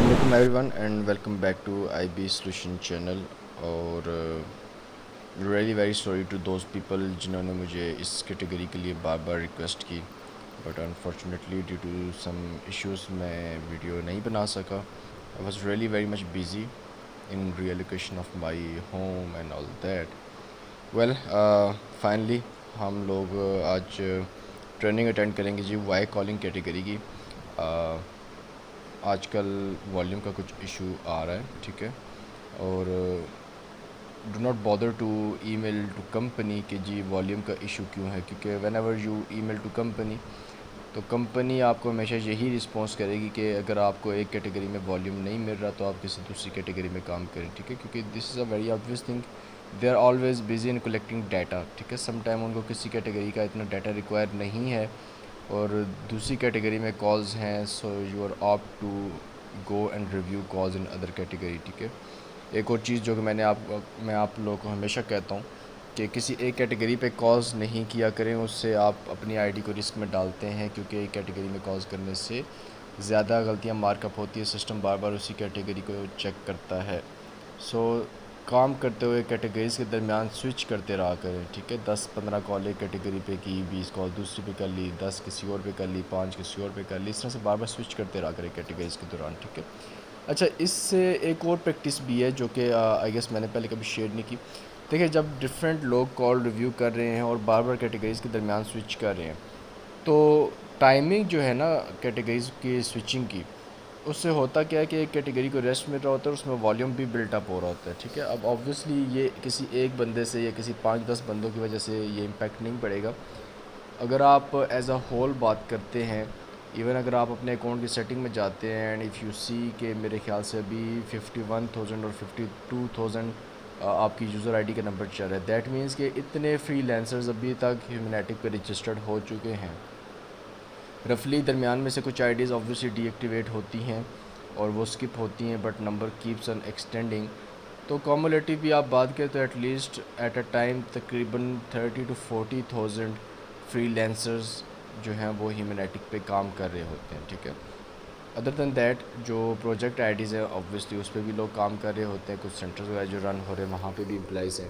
Assalamualaikum everyone and welcome back to IB Solution channel اور really very sorry to those people جنہوں نے مجھے اس کیٹیگری کے لیے بار بار ریکویسٹ کی but unfortunately due to some issues میں ویڈیو نہیں بنا سکا. I was really very much busy in relocation of my home and all that. Well finally ہم لوگ آج ٹریننگ اٹینڈ کریں گے جی وائی کالنگ کیٹیگری کی. آج کل والیوم کا کچھ ایشو آ رہا ہے, ٹھیک ہے, اور do not bother to email to company کہ جی والیوم کا ایشو کیوں ہے, کیونکہ whenever you email to company تو کمپنی آپ کو ہمیشہ یہی رسپانس کرے گی کہ اگر آپ کو ایک کیٹیگری میں والیوم نہیں مل رہا تو آپ کسی دوسری کیٹیگری میں کام کریں, ٹھیک ہے, کیونکہ this is a very obvious thing. They are always busy in collecting data, ٹھیک ہے. سم ٹائم ان کو کسی کیٹیگری کا اتنا ڈیٹا ریکوائر نہیں ہے اور دوسری کیٹیگری میں کالز ہیں, so you are up to go and review calls in other category, ٹھیک ہے. ایک اور چیز جو کہ میں آپ لوگوں کو ہمیشہ کہتا ہوں کہ کسی ایک کیٹیگری پہ کالز نہیں کیا کریں, اس سے آپ اپنی آئی ڈی کو رسک میں ڈالتے ہیں, کیونکہ ایک کیٹیگری میں کالز کرنے سے زیادہ غلطیاں مارک اپ ہوتی ہے, سسٹم بار بار اسی کیٹیگری کو چیک کرتا ہے. سو کام کرتے ہوئے کیٹیگریز کے درمیان سوئچ کرتے رہا کریں, ٹھیک ہے. 10-15 کال ایک کیٹیگری پہ کی, 20 کال دوسری پہ کر لی, 10 کسی اور پہ کر لی, 5 کسی اور پہ کر لی, اس طرح سے بار بار سوئچ کرتے رہا کریں کیٹیگریز کے دوران, ٹھیک ہے. اچھا, اس سے ایک اور پریکٹس بھی ہے جو کہ آئی گیس میں نے پہلے کبھی شیئر نہیں کی. دیکھیں, جب ڈفرینٹ لوگ کال ریویو کر رہے ہیں اور بار بار کیٹیگریز کے درمیان سوئچ کر رہے ہیں تو ٹائمنگ جو ہے نا کیٹیگریز کی سوئچنگ کی, اس سے ہوتا کیا ہے کہ ایک کیٹیگری کو ریسٹ مل رہا ہوتا ہے, اس میں والیوم بھی بلٹ اپ ہو رہا ہوتا ہے, ٹھیک ہے. اب آبویسلی یہ کسی ایک بندے سے یا کسی 5-10 بندوں کی وجہ سے یہ امپیکٹ نہیں پڑے گا. اگر آپ ایز اے ہول بات کرتے ہیں, ایون اگر آپ اپنے اکاؤنٹ کی سیٹنگ میں جاتے ہیں اینڈ اف یو سی کہ میرے خیال سے ابھی 51,000 اور 52,000 آپ کی یوزر آئی ڈی کا نمبر چل رہا ہے, دیٹ مینس کہ اتنے فری لینسرز ابھی تک ہیومنیٹک پہ رجسٹرڈ ہو چکے ہیں. رفلی درمیان میں سے کچھ IDs obviously deactivate ہوتی ہیں اور وہ اسکپ ہوتی ہیں, but number keeps on extending. تو کومولیٹیو بھی آپ بات کریں تو at least at a time تقریباً 30,000 to 40,000 فری لینسرز جو ہیں وہ ہیومنیٹک پہ کام کر رہے ہوتے ہیں, ٹھیک ہے. ادر دین دیٹ جو پروجیکٹ آئی ڈیز ہیں آبویسلی اس پہ بھی لوگ کام کر رہے ہوتے ہیں, کچھ سینٹرز وغیرہ جو رن ہو رہے ہیں وہاں پہ بھی امپلائیز ہیں.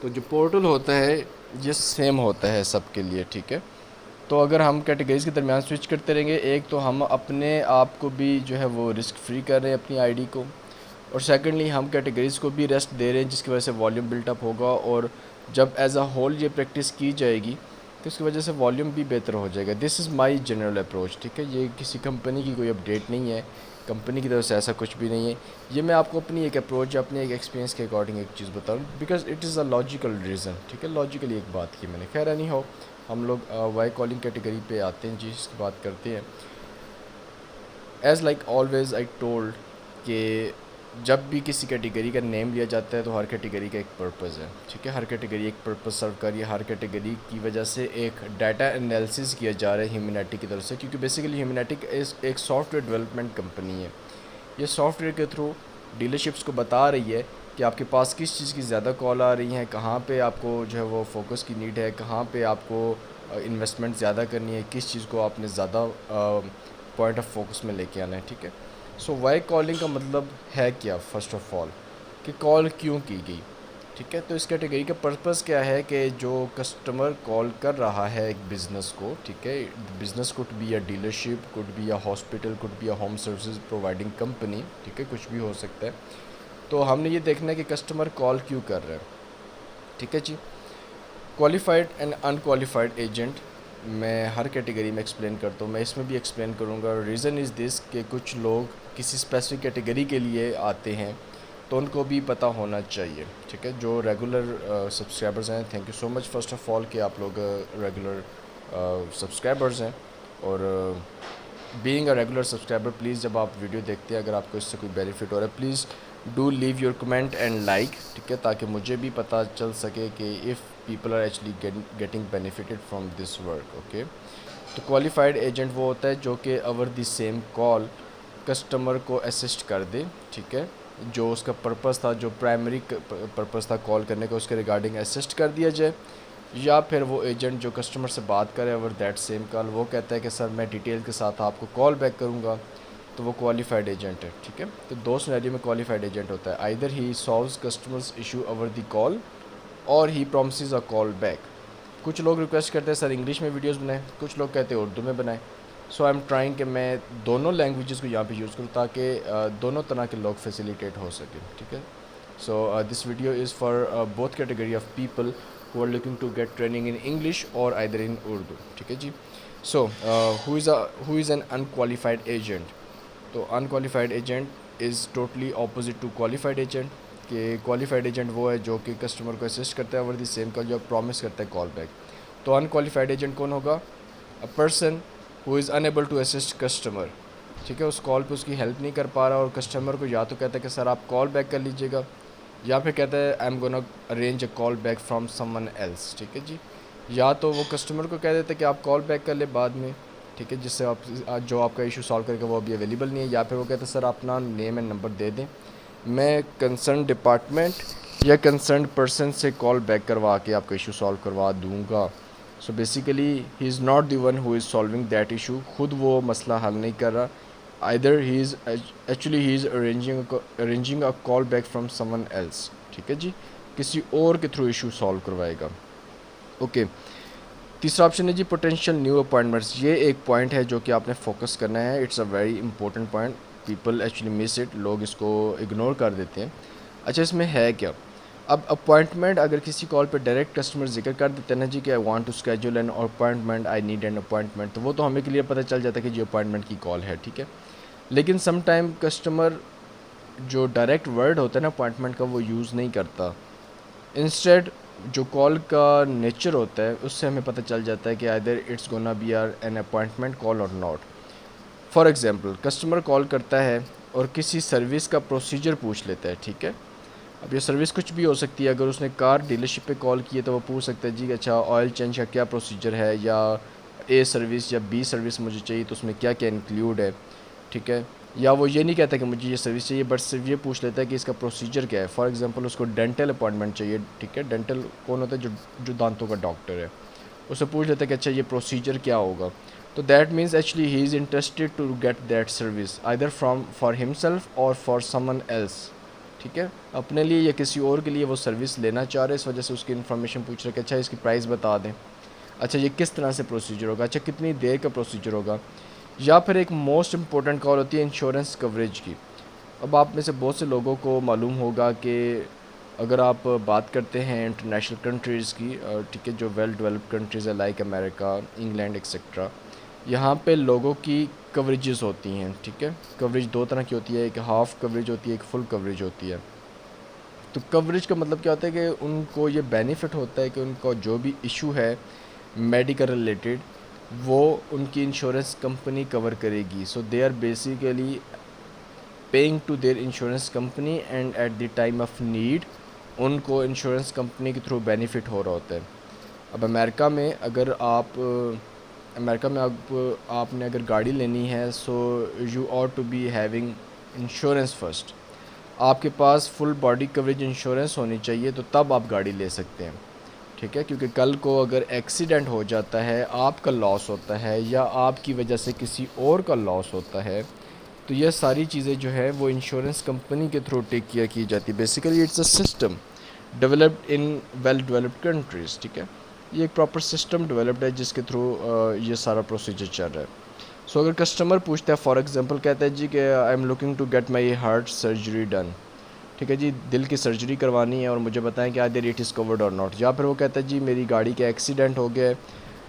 تو جو پورٹل ہوتا ہے یہ سیم ہوتا ہے سب کے لیے, ٹھیک ہے. تو اگر ہم کیٹیگریز کے درمیان سوئچ کرتے رہیں گے, ایک تو ہم اپنے آپ کو بھی جو ہے وہ رسک فری کر رہے ہیں اپنی آئی ڈی کو, اور سیکنڈلی ہم کیٹیگریز کو بھی ریسٹ دے رہے ہیں جس کی وجہ سے والیوم بلٹ اپ ہوگا, اور جب ایز اے ہول یہ پریکٹس کی جائے گی تو اس کی وجہ سے والیوم بھی بہتر ہو جائے گا. دس از مائی جنرل اپروچ, ٹھیک ہے. یہ کسی کمپنی کی کوئی اپڈیٹ نہیں ہے, کمپنی کی طرف سے ایسا کچھ بھی نہیں ہے. یہ میں آپ کو اپنی ایک اپروچ اپنے ایک ایکسپیرینس کے اکارڈنگ ایک چیز بتاؤں, because it is a logical reason, ٹھیک ہے. لاجیکلی ایک بات کی میں نے, خیر نہیں ہو, ہم لوگ وائی کالنگ کیٹیگری پہ آتے ہیں جی, اس کی بات کرتے ہیں. As like always I told کہ جب بھی کسی کیٹیگری کا نیم لیا جاتا ہے تو ہر کیٹیگری کا ایک پرپز ہے, ٹھیک ہے. ہر کیٹیگری ایک پرپز سرو کر رہی ہے, ہر کیٹیگری کی وجہ سے ایک ڈیٹا انالیسس کیا جا رہا ہے ہیومنیٹی کی طرف سے, کیونکہ بیسیکلی ہیومنیٹک ایک سافٹ ویئر ڈیولپمنٹ کمپنی ہے. یہ سافٹ ویئر کے تھرو ڈیلرشپس کو بتا رہی ہے کہ آپ کے پاس کس چیز کی زیادہ کال آ رہی ہیں, کہاں پہ آپ کو جو ہے وہ فوکس کی نیڈ ہے, کہاں پہ آپ کو انویسٹمنٹ زیادہ کرنی ہے, کس چیز کو آپ نے زیادہ پوائنٹ آف فوکس میں لے کے آنا ہے, ٹھیک ہے. سو وائی کالنگ کا مطلب ہے کیا, فرسٹ آف آل کہ کال کیوں کی گئی, ٹھیک ہے. تو اس کیٹیگری کا پرپز کیا ہے کہ جو کسٹمر کال کر رہا ہے ایک بزنس کو, ٹھیک ہے, business could be a dealership, could be a hospital, could be a home services providing company, ٹھیک ہے, کچھ بھی ہو سکتا ہے. تو ہم نے یہ دیکھنا ہے کہ کسٹمر کال کیوں کر رہے ہیں, ٹھیک ہے جی. Qualified and unqualified agent میں ہر کیٹیگری میں ایکسپلین کرتا ہوں, میں اس میں بھی ایکسپلین کروں گا. ریزن از دس کہ کچھ لوگ کسی اسپیسیفک کیٹیگری کے لیے آتے ہیں تو ان کو بھی پتہ ہونا چاہیے, ٹھیک ہے. جو ریگولر سبسکرائبرز ہیں, thank you so much first of all کہ آپ لوگ ریگولر سبسکرائبرز ہیں, اور being a regular subscriber please جب آپ ویڈیو دیکھتے ہیں اگر آپ کو اس سے کوئی بینیفٹ ہو رہا ہے please do leave your comment and like, ٹھیک ہے, تاکہ مجھے بھی پتہ چل سکے کہ if people are actually getting benefited from this work, okay. تو کوالیفائڈ ایجنٹ وہ ہوتا ہے جو کہ over the same call customer کو اسسٹ کر دے, ٹھیک ہے. جو اس کا پرپز تھا, جو پرائمری پرپز تھا کال کرنے کا, اس کے ریگارڈنگ اسسٹ کر دیا جائے. یا پھر وہ ایجنٹ جو کسٹمر سے بات کرے اوور دیٹ سیم کال, وہ کہتا ہے کہ سر میں ڈیٹیل کے ساتھ آپ کو کال بیک کروں گا, تو وہ کوالیفائڈ ایجنٹ ہے. ٹھیک ہے, تو دو سینیریو میں کوالیفائڈ ایجنٹ ہوتا ہے. Either he solves customer's issue over the call اور he promises a call back. کچھ لوگ ریکویسٹ کرتے ہیں سر انگلش میں ویڈیوز بنائیں, کچھ لوگ کہتے ہیں اردو میں بنائیں. سو آئی ایم ٹرائنگ کہ میں دونوں لینگویجز کو یہاں پہ یوز کروں تاکہ دونوں طرح کے لوگ فیسیلیٹیٹ ہو سکیں. ٹھیک ہے, so this video is for both category of people who are looking to get training in English or either in Urdu. ٹھیک ہے جی. سو who is an unqualified agent. تو unqualified agent is totally opposite to qualified agent. کہ qualified agent وہ ہے جو کہ customer کو اسسٹ کرتا ہے اوور دی سیم کال, جو پرومس کرتا ہے کال بیک. تو unqualified agent کون ہوگا؟ a person who is unable to assist customer. ٹھیک ہے, اس کال پہ اس کی ہیلپ نہیں کر پا رہا اور کسٹمر کو یا تو کہتا ہے کہ سر آپ کال بیک کر لیجیے گا, یا پھر کہتا ہے I am gonna arrange a call back from someone else. ٹھیک ہے جی, یا تو وہ کسٹمر کو کہہ دیتا ہے کہ آپ کال بیک کر لیں بعد میں. ٹھیک ہے, جس سے آپ جو آپ کا ایشو سالو کرے گا وہ ابھی اویلیبل نہیں ہے. یا پھر وہ کہتا ہے سر اپنا نیم اینڈ نمبر دے دیں, میں کنسرن ڈپارٹمنٹ یا کنسرنڈ پرسن سے کال بیک کروا کے آپ کا ایشو سالو کروا دوں گا. So basically he is not the one who is solving that issue. خود وہ مسئلہ حل نہیں کر رہا. either he is arranging a call back from someone else. ٹھیک ہے جی, کسی اور کے تھرو ایشو سالو کروائے گا. اوکے, تیسرا آپشن ہے جی پوٹینشیل نیو اپوائنٹمنٹس. یہ ایک پوائنٹ ہے جو کہ آپ نے فوکس کرنا ہے. It's a very important point. People actually miss it, لوگ اس کو اگنور کر دیتے ہیں. اچھا, اس میں ہے کیا؟ اب اپوائنٹمنٹ اگر کسی کال پہ ڈائریکٹ کسٹمر ذکر کر دیتے ہیں نا جی کہ I want to schedule an appointment, I need an appointment, تو وہ تو ہمیں کلیئر پتہ چل جاتا ہے کہ جی اپوائنٹمنٹ کی کال ہے. ٹھیک ہے, لیکن سم ٹائم کسٹمر جو ڈائریکٹ ورڈ ہوتا ہے نا اپوائنٹمنٹ کا وہ یوز نہیں کرتا. انسٹیڈ جو کال کا نیچر ہوتا ہے اس سے ہمیں پتہ چل جاتا ہے کہ either it's gonna be are an appointment call اور not. For example, customer call کرتا ہے اور کسی سروس کا پروسیجر پوچھ لیتا ہے. ٹھیک ہے, اب یہ سروس کچھ بھی ہو سکتی ہے. اگر اس نے کار ڈیلرشپ پہ کال کی ہے تو وہ پوچھ سکتا ہے جی اچھا آئل چینج کا کیا پروسیجر ہے, یا اے سروس یا بی سروس مجھے چاہیے تو اس میں کیا کیا انکلیوڈ ہے. ٹھیک ہے, یا وہ یہ نہیں کہتا کہ مجھے یہ سروس چاہیے, بٹ صرف یہ پوچھ لیتا ہے کہ اس کا پروسیجر کیا ہے. فار ایگزامپل اس کو ڈینٹل اپوائنٹمنٹ چاہیے. ٹھیک ہے, ڈینٹل کون ہوتا ہے؟ جو دانتوں کا ڈاکٹر ہے. اسے پوچھ لیتا ہے کہ اچھا یہ پروسیجر کیا ہوگا. تو that means actually he is interested to get that service either for himself or for someone else. ٹھیک ہے, اپنے لیے یا کسی اور کے لیے وہ سروس لینا چاہ رہے, اس وجہ سے اس کی انفارمیشن پوچھ رہے کہ اچھا اس کی پرائس بتا دیں, اچھا یہ کس طرح سے پروسیجر ہوگا, اچھا کتنی دیر کا پروسیجر ہوگا. یا پھر ایک موسٹ امپورٹنٹ کال ہوتی ہے انشورنس کوریج کی. اب آپ میں سے بہت سے لوگوں کو معلوم ہوگا کہ اگر آپ بات کرتے ہیں انٹرنیشنل کنٹریز کی, ٹھیک ہے, جو ویل ڈیولپڈ کنٹریز ہے لائک امریکہ, انگلینڈ ایکسیکٹرا, یہاں پہ لوگوں کی کوریجز ہوتی ہیں. ٹھیک ہے, کوریج دو طرح کی ہوتی ہے, ایک ہاف کوریج ہوتی ہے, ایک فل کوریج ہوتی ہے. تو کوریج کا مطلب کیا ہوتا ہے کہ ان کو یہ بینیفٹ ہوتا ہے کہ ان کا جو بھی ایشو ہے میڈیکل ریلیٹڈ وہ ان کی انشورنس کمپنی کور کرے گی. So they are basically paying to their insurance company, and at the time of need ان کو انشورنس کمپنی کے تھرو بینیفٹ ہو رہا ہوتا ہے. اب امریکہ میں آپ نے اگر گاڑی لینی ہے, so you ought to be having insurance first. آپ کے پاس فل باڈی کوریج انشورنس ہونی چاہیے, تو تب آپ گاڑی لے سکتے ہیں. ٹھیک ہے, کیونکہ کل کو اگر ایکسیڈنٹ ہو جاتا ہے, آپ کا لاس ہوتا ہے, یا آپ کی وجہ سے کسی اور کا لاس ہوتا ہے, تو یہ ساری چیزیں جو ہے وہ انشورنس کمپنی کے تھرو ٹیک کیئر کی جاتی ہے. Basically it's a system developed in well developed countries. ٹھیک ہے, یہ ایک پراپر سسٹم ڈیولپڈ ہے جس کے تھرو یہ سارا پروسیجر چل رہا ہے. سو اگر کسٹمر پوچھتا ہے, فار ایگزامپل کہتا ہے جی کہ I am looking to get my heart surgery done. ٹھیک ہے جی, دل کی سرجری کروانی ہے اور مجھے بتائیں کہ آئدر اٹ از کورڈ اور ناٹ. یا پھر وہ کہتا ہے جی میری گاڑی کا ایکسیڈنٹ ہو گیا ہے,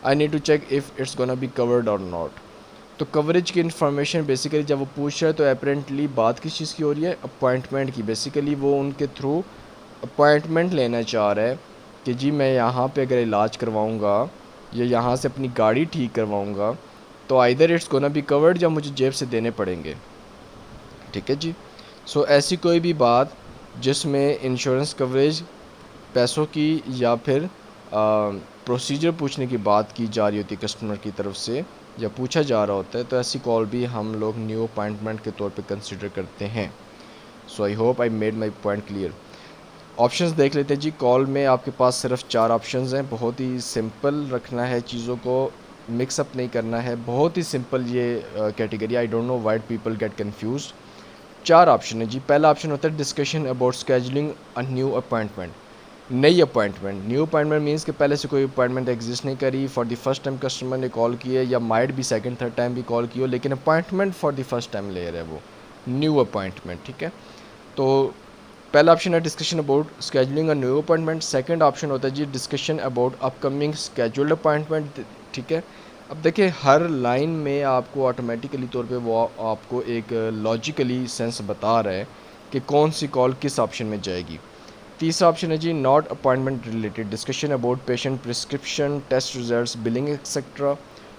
I need to check if it's gonna be covered اور ناٹ. تو کوریج کی انفارمیشن بیسیکلی جب وہ پوچھ رہا ہے تو اپیرنٹلی بات کس چیز کی ہو رہی ہے؟ اپوائنٹمنٹ کی. بیسیکلی وہ ان کے تھرو اپوائنٹمنٹ لینا چاہ رہا ہے کہ جی میں یہاں پہ اگر علاج کرواؤں گا یا یہاں سے اپنی گاڑی ٹھیک کرواؤں گا تو either it's gonna be covered یا مجھے جیب سے دینے پڑیں گے. ٹھیک ہے جی, سو ایسی کوئی بھی بات جس میں انشورنس کوریج پیسوں کی یا پھر پروسیجر پوچھنے کی بات کی جا رہی ہوتی ہے کسٹمر کی طرف سے, یا پوچھا جا رہا ہوتا ہے, تو ایسی کال بھی ہم لوگ نیو اپوائنٹمنٹ کے طور پہ کنسیڈر کرتے ہیں. So I hope I made my point clear. Options دیکھ لیتے ہیں جی. کال میں آپ کے پاس صرف 4 آپشنز ہیں, بہت ہی سمپل رکھنا ہے چیزوں کو. مکس اپ نہیں کرنا ہے. بہت ہی سمپل یہ category. I don't know why people get confused. 4 option ہے جی. پہلا آپشن ہوتا ہے discussion about scheduling a new appointment. نئی اپوائنٹمنٹ. نیو اپوائنٹمنٹ مینس کہ پہلے سے کوئی اپوائنٹمنٹ ایگزسٹ نہیں کری, for the first time customer نے کال کی ہے, یا مائٹ بھی سیکنڈ تھرڈ ٹائم بھی کال کی ہو, لیکن appointment for the first time لے رہا ہے وہ نیو اپوائنٹمنٹ. ٹھیک ہے, تو پہلا آپشن ہے discussion about scheduling a new appointment. Second option ہوتا ہے جی discussion about upcoming scheduled appointment. ٹھیک ہے, اب دیکھیں ہر لائن میں آپ کو آٹومیٹیکلی طور پہ وہ آپ کو ایک لاجیکلی سینس بتا رہا ہے کہ کون سی کال کس آپشن میں جائے گی. تیسرا آپشن ہے جی not appointment related. Discussion about patient prescription, test results, billing etcetera.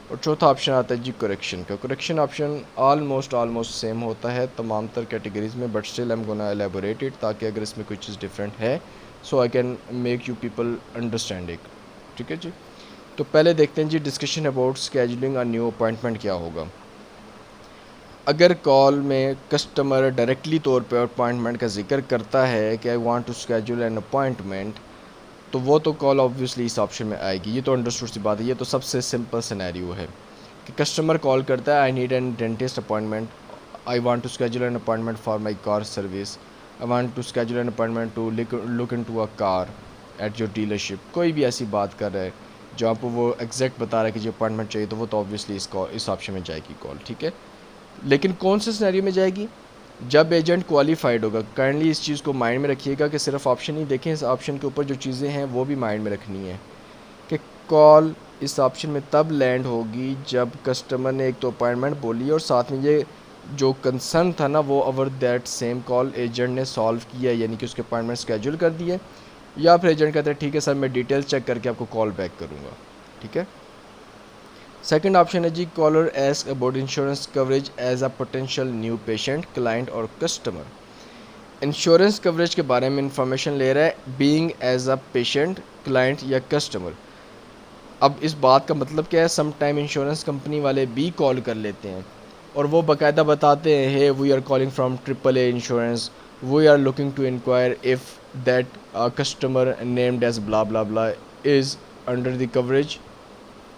اور چوتھا آپشن آتا ہے جی کریکشن کا. کریکشن آپشن آلموسٹ سیم ہوتا ہے تمام تر کیٹیگریز میں, but still am gonna elaborate it, تاکہ اگر اس میں کوئی چیز ڈفرینٹ ہے so I can make you people understand it. ٹھیک ہے جی, تو پہلے دیکھتے ہیں جی discussion about scheduling a new appointment کیا ہوگا. اگر کال میں کسٹمر ڈائریکٹلی طور پہ اپوائنٹمنٹ کا ذکر کرتا ہے کہ I want to schedule an appointment, تو وہ تو کال آبویسلی اس آپشن میں آئے گی. یہ تو انڈرسٹوڈ سی بات ہے, یہ تو سب سے سمپل سینیریو ہے کہ کسٹمر کال کرتا ہے I need an dentist appointment, I want to schedule an appointment for my car service, I want to schedule an appointment to look in to a car at your dealership. کوئی بھی ایسی بات کر رہا ہے جو آپ کو وہ ایگزیکٹ بتا رہا ہے کہ جو اپوائنٹمنٹ چاہیے, تو وہ تو آبویسلی اس آپشن میں جائے گی کال. ٹھیک ہے, لیکن کون سے سینیریو میں جائے گی؟ جب ایجنٹ کوالیفائڈ ہوگا. کائنڈلی اس چیز کو مائنڈ میں رکھیے گا کہ صرف آپشن ہی دیکھیں, اس آپشن کے اوپر جو چیزیں ہیں وہ بھی مائنڈ میں رکھنی ہے کہ کال اس آپشن میں تب لینڈ ہوگی جب کسٹمر نے ایک تو اپوائنٹمنٹ بولی اور ساتھ میں یہ جو کنسرن تھا نا وہ over that same call agent نے سالو کیا, یعنی کہ اس کے اپوائنٹمنٹ اسکیجول کر دیے, یا پھر ایجنٹ کہتے ہیں ٹھیک ہے سر میں ڈیٹیل چیک کر کے آپ کو کال بیک کروں گا. ٹھیک ہے, سیکنڈ آپشن ہے جی caller ask about insurance coverage as a potential new patient, client اور کسٹمر. انشورنس کوریج کے بارے میں انفارمیشن لے رہا ہے being as a patient, client یا کسٹمر. اب اس بات کا مطلب کیا ہے؟ سم ٹائم انشورنس کمپنی والے بھی کال کر لیتے ہیں اور وہ باقاعدہ بتاتے ہیں ہے we are calling from triple A insurance, we are looking to inquire if that customer named as blah blah بلا از انڈر دی کوریج.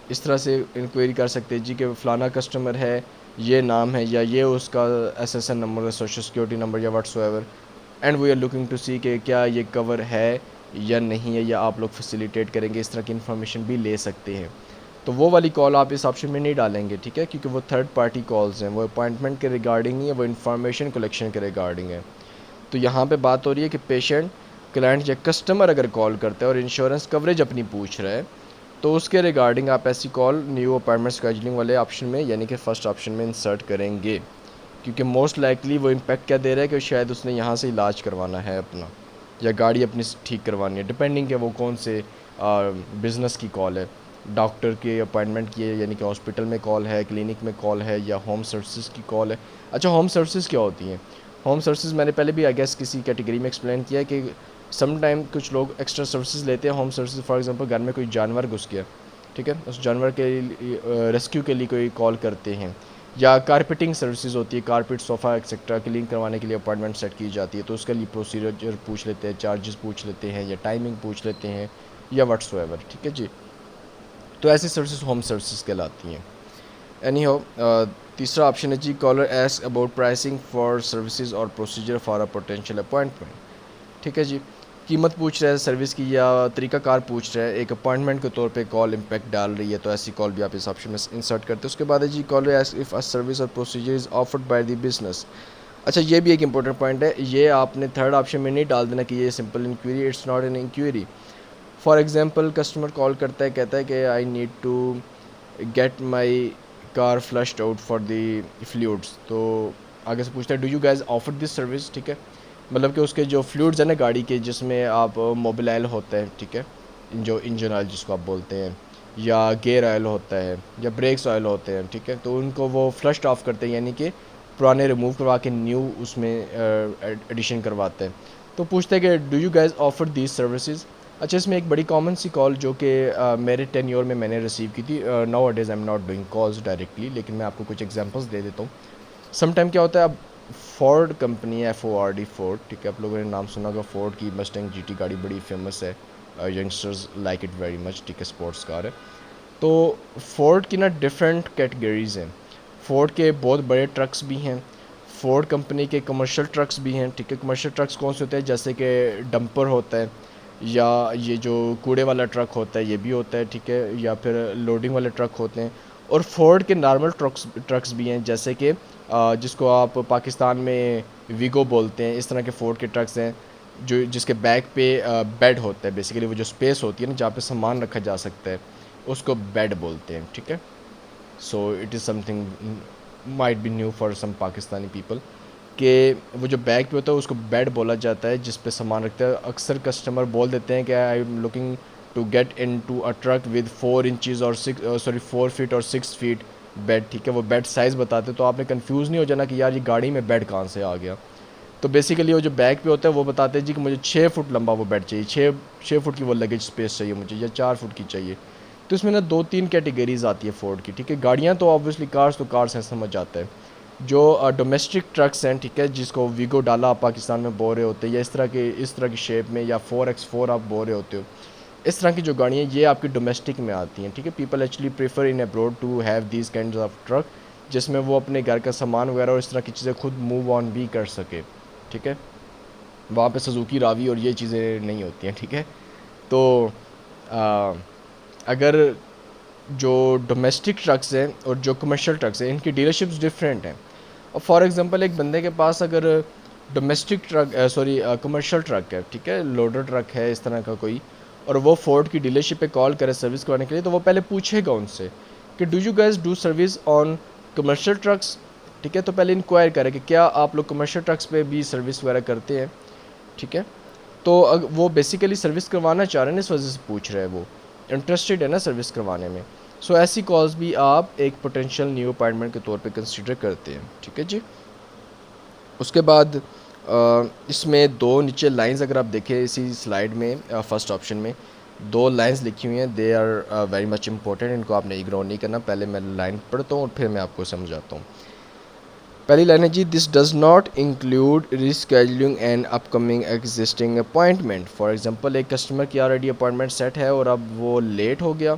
اس طرح سے انکوائری کر سکتے جی کہ فلانا کسٹمر ہے, یہ نام ہے یا یہ اس کا ایس ایس این نمبر ہے, سوشل سیکورٹی نمبر یا whatsoever, and we are looking to see کہ کیا یہ کور ہے یا نہیں ہے, یا آپ لوگ فیسیلیٹیٹ کریں گے. اس طرح کی انفارمیشن بھی لے سکتے ہیں. تو وہ والی کال آپ اس آپشن میں نہیں ڈالیں گے. ٹھیک ہے, کیونکہ وہ تھرڈ پارٹی کالز ہیں, وہ اپوائنٹمنٹ کے ریگارڈنگ نہیں ہے, وہ انفارمیشن کلیکشن کے ریگارڈنگ ہے. تو یہاں پہ بات ہو رہی ہے کہ پیشنٹ, کلائنٹ یا کسٹمر اگر کال کرتا ہے اور انشورنس کوریج اپنی پوچھ رہا ہے, تو اس کے ریگارڈنگ آپ ایسی کال نیو اپوائنٹمنٹ اسکیجولنگ والے آپشن میں یعنی کہ فرسٹ آپشن میں انسرٹ کریں گے, کیونکہ موسٹ لائکلی وہ امپیکٹ کیا دے رہا ہے کہ شاید اس نے یہاں سے علاج کروانا ہے اپنا, یا گاڑی اپنی ٹھیک کروانی ہے, ڈپینڈنگ کہ وہ کون سے بزنس کی کال ہے, ڈاکٹر کے اپوائنٹمنٹ کی ہے یعنی کہ ہاسپٹل میں کال ہے, کلینک میں کال ہے, یا ہوم سروسز کی کال ہے. اچھا, ہوم سروسز کیا ہوتی ہیں؟ ہوم سروسز میں نے پہلے بھی آئی گیس کسی کیٹیگری میں ایکسپلین کیا ہے کہ سم ٹائم کچھ لوگ ایکسٹرا سروسز لیتے ہیں. ہوم سروسز فار ایگزامپل گھر میں کوئی جانور گھس گیا, ٹھیک ہے, اس جانور کے ریسکیو کے لیے کوئی کال کرتے ہیں, یا کارپیٹنگ سروسز ہوتی ہے, کارپیٹ صوفہ ایکسیکٹرا کلین کروانے کے لیے اپوائنٹمنٹ سیٹ کی جاتی ہے, تو اس کے لیے پروسیجر پوچھ لیتے ہیں, چارجز پوچھ لیتے ہیں, یا ٹائمنگ پوچھ لیتے ہیں, یا واٹس ایور. ٹھیک ہے جی, تو ایسی سروسز ہوم سروسز کہلاتی ہیں. اینی ہو, تیسرا آپشن ہے جی caller ask about pricing for services اور procedure for a potential appointment. ٹھیک ہے جی, قیمت پوچھ رہا ہے سروس کی یا طریقہ کار پوچھ رہا ہے, ایک اپوائنٹمنٹ کے طور پہ کال امپیکٹ ڈال رہی ہے, تو ایسی کال بھی آپ اس آپشن میں انسرٹ کرتے ہیں. اس کے بعد ہے جی caller ask if a service اور procedure is offered by the business. اچھا, یہ بھی ایک امپورٹنٹ پوائنٹ ہے, یہ آپ نے تھرڈ آپشن میں نہیں ڈال دینا کہ یہ simple inquiry, it's not an inquiry. For example customer call کرتا ہے, کہتا ہے کہ I need to get my car flushed out for the fluids, تو آگے سے پوچھتا ہے do you guys offer this service. ٹھیک ہے, مطلب کہ اس کے جو فلوئڈز ہیں نا گاڑی کے, جس میں آپ موبل آئل ہوتا ہے, ٹھیک ہے, جو انجن آئل جس کو آپ بولتے ہیں, یا گیئر آئل ہوتا ہے, یا بریکس آئل ہوتے ہیں, ٹھیک ہے, تو ان کو وہ فلشڈ آف کرتے ہیں, یعنی کہ پرانے ریموو کروا کے نیو اس میں ایڈیشن کرواتے ہیں. تو پوچھتے ہیں کہ do you guys offer these services. اچھا, اس میں ایک بڑی کامن سی کال جو کہ میرے ٹینیور میں نے ریسیو کی تھی, nowadays I am not doing calls directly, لیکن میں آپ کو کچھ ایگزامپلس دے دیتا ہوں. سم ٹائم کیا ہوتا ہے, اب فورڈ کمپنی ہے, FORD فورڈ, ٹھیک ہے, آپ لوگوں نے نام سنا ہوگا, فورڈ کی مسٹنگ GT گاڑی بڑی فیمس ہے, youngsters like it very much, ٹھیک ہے, اسپورٹس کار ہے. تو فورڈ کی نا ڈفرینٹ کیٹیگریز ہیں. فورڈ کے بہت بڑے ٹرکس بھی ہیں, فورڈ کمپنی کے کمرشل ٹرکس بھی ہیں, ٹھیک ہے. کمرشل ٹرکس کون سے ہوتے ہیں؟ جیسے کہ ڈمپر ہوتا ہے, یا یہ جو کوڑے والا ٹرک ہوتا ہے یہ بھی ہوتا ہے, ٹھیک ہے, یا پھر لوڈنگ والے ٹرک ہوتے ہیں. اور فورڈ کے نارمل ٹرکس بھی ہیں, جیسے کہ جس کو آپ پاکستان میں ویگو بولتے ہیں, اس طرح کے فورڈ کے ٹرکس ہیں جس کے بیک پہ بیڈ ہوتا ہے. بیسیکلی وہ جو اسپیس ہوتی ہے نا جہاں پہ سامان رکھا جا سکتا ہے اس کو بیڈ بولتے ہیں, ٹھیک ہے. So it is something might be new for some Pakistani people, کہ وہ جو بیگ پہ ہوتا ہے اس کو بیڈ بولا جاتا ہے جس پہ سامان رکھتا ہے. اکثر کسٹمر بول دیتے ہیں کہ I am looking to get in to a truck with 4 inches اور 4 فٹ اور 6 فٹ بیڈ, ٹھیک ہے. وہ بیڈ سائز بتاتے تو آپ نے کنفیوز نہیں ہو جانا کہ یار یہ گاڑی میں بیڈ کہاں سے آ گیا. تو بیسیکلی وہ جو بیگ پہ ہوتا ہے وہ بتاتے ہیں جی کہ مجھے 6 فٹ لمبا وہ بیڈ چاہیے, 6 فٹ کی وہ لگیج اسپیس چاہیے مجھے, یا 4 فٹ کی چاہیے. تو اس میں نا 2-3 کیٹیگریز آتی ہے فورڈ کی, ٹھیک ہے. گاڑیاں تو آبویسلی کارس تو کارس ہیں, سمجھ آتا ہے. جو ڈومیسٹک ٹرکس ہیں, ٹھیک ہے, جس کو ویگو ڈالا آپ پاکستان میں بول رہے ہوتے ہیں, یا اس طرح کی شیپ میں, یا 4x4 آپ بول رہے ہوتے ہو, اس طرح کی جو گاڑیاں یہ آپ کی ڈومیسٹک میں آتی ہیں, ٹھیک ہے. People actually prefer in abroad to have these kinds of truck, جس میں وہ اپنے گھر کا سامان وغیرہ اور اس طرح کی چیزیں خود موو آن بھی کر سکے, ٹھیک ہے. وہاں پہ سزوکی راوی اور یہ چیزیں نہیں ہوتی ہیں, ٹھیک ہے. تو اگر جو ڈومیسٹک ٹرکس ہیں اور جو کمرشل ٹرکس ہیں ان کی ڈیلرشپس ڈفرینٹ ہیں. اور فار ایگزامپل ایک بندے کے پاس اگر ڈومیسٹک ٹرک کمرشل ٹرک ہے, ٹھیک ہے, لوڈر ٹرک ہے اس طرح کا کوئی, اور وہ فورڈ کی ڈیلرشپ پہ کال کرے سروس کروانے کے لیے, تو وہ پہلے پوچھے گا ان سے کہ do you guys do service on commercial trucks, ٹھیک ہے. تو پہلے انکوائر کرے کہ کیا آپ لوگ کمرشل ٹرکس پہ بھی سروس وغیرہ کرتے ہیں, ٹھیک ہے. تو وہ بیسیکلی سروس کروانا چاہ رہے ہیں, اس وجہ سے پوچھ رہے ہیں, وہ انٹرسٹیڈ ہے نا سروس کروانے میں. سو ایسی کالز بھی آپ ایک پوٹینشیل نیو اپائنٹمنٹ کے طور پہ کنسیڈر کرتے ہیں, ٹھیک ہے جی. اس کے بعد اس میں دو نیچے لائنز اگر آپ دیکھیں اسی سلائڈ میں, فرسٹ آپشن میں 2 لائنز لکھی ہوئی ہیں, they are very much important, ان کو آپ نے اگنور نہیں کرنا. پہلے میں لائن پڑھتا ہوں اور پھر میں آپ کو سمجھاتا ہوں. پہلی لائن ہے جی, this does not include rescheduling and upcoming existing appointment. For example ایک کسٹمر کی آلریڈی اپوائنٹمنٹ سیٹ ہے اور اب وہ لیٹ ہو گیا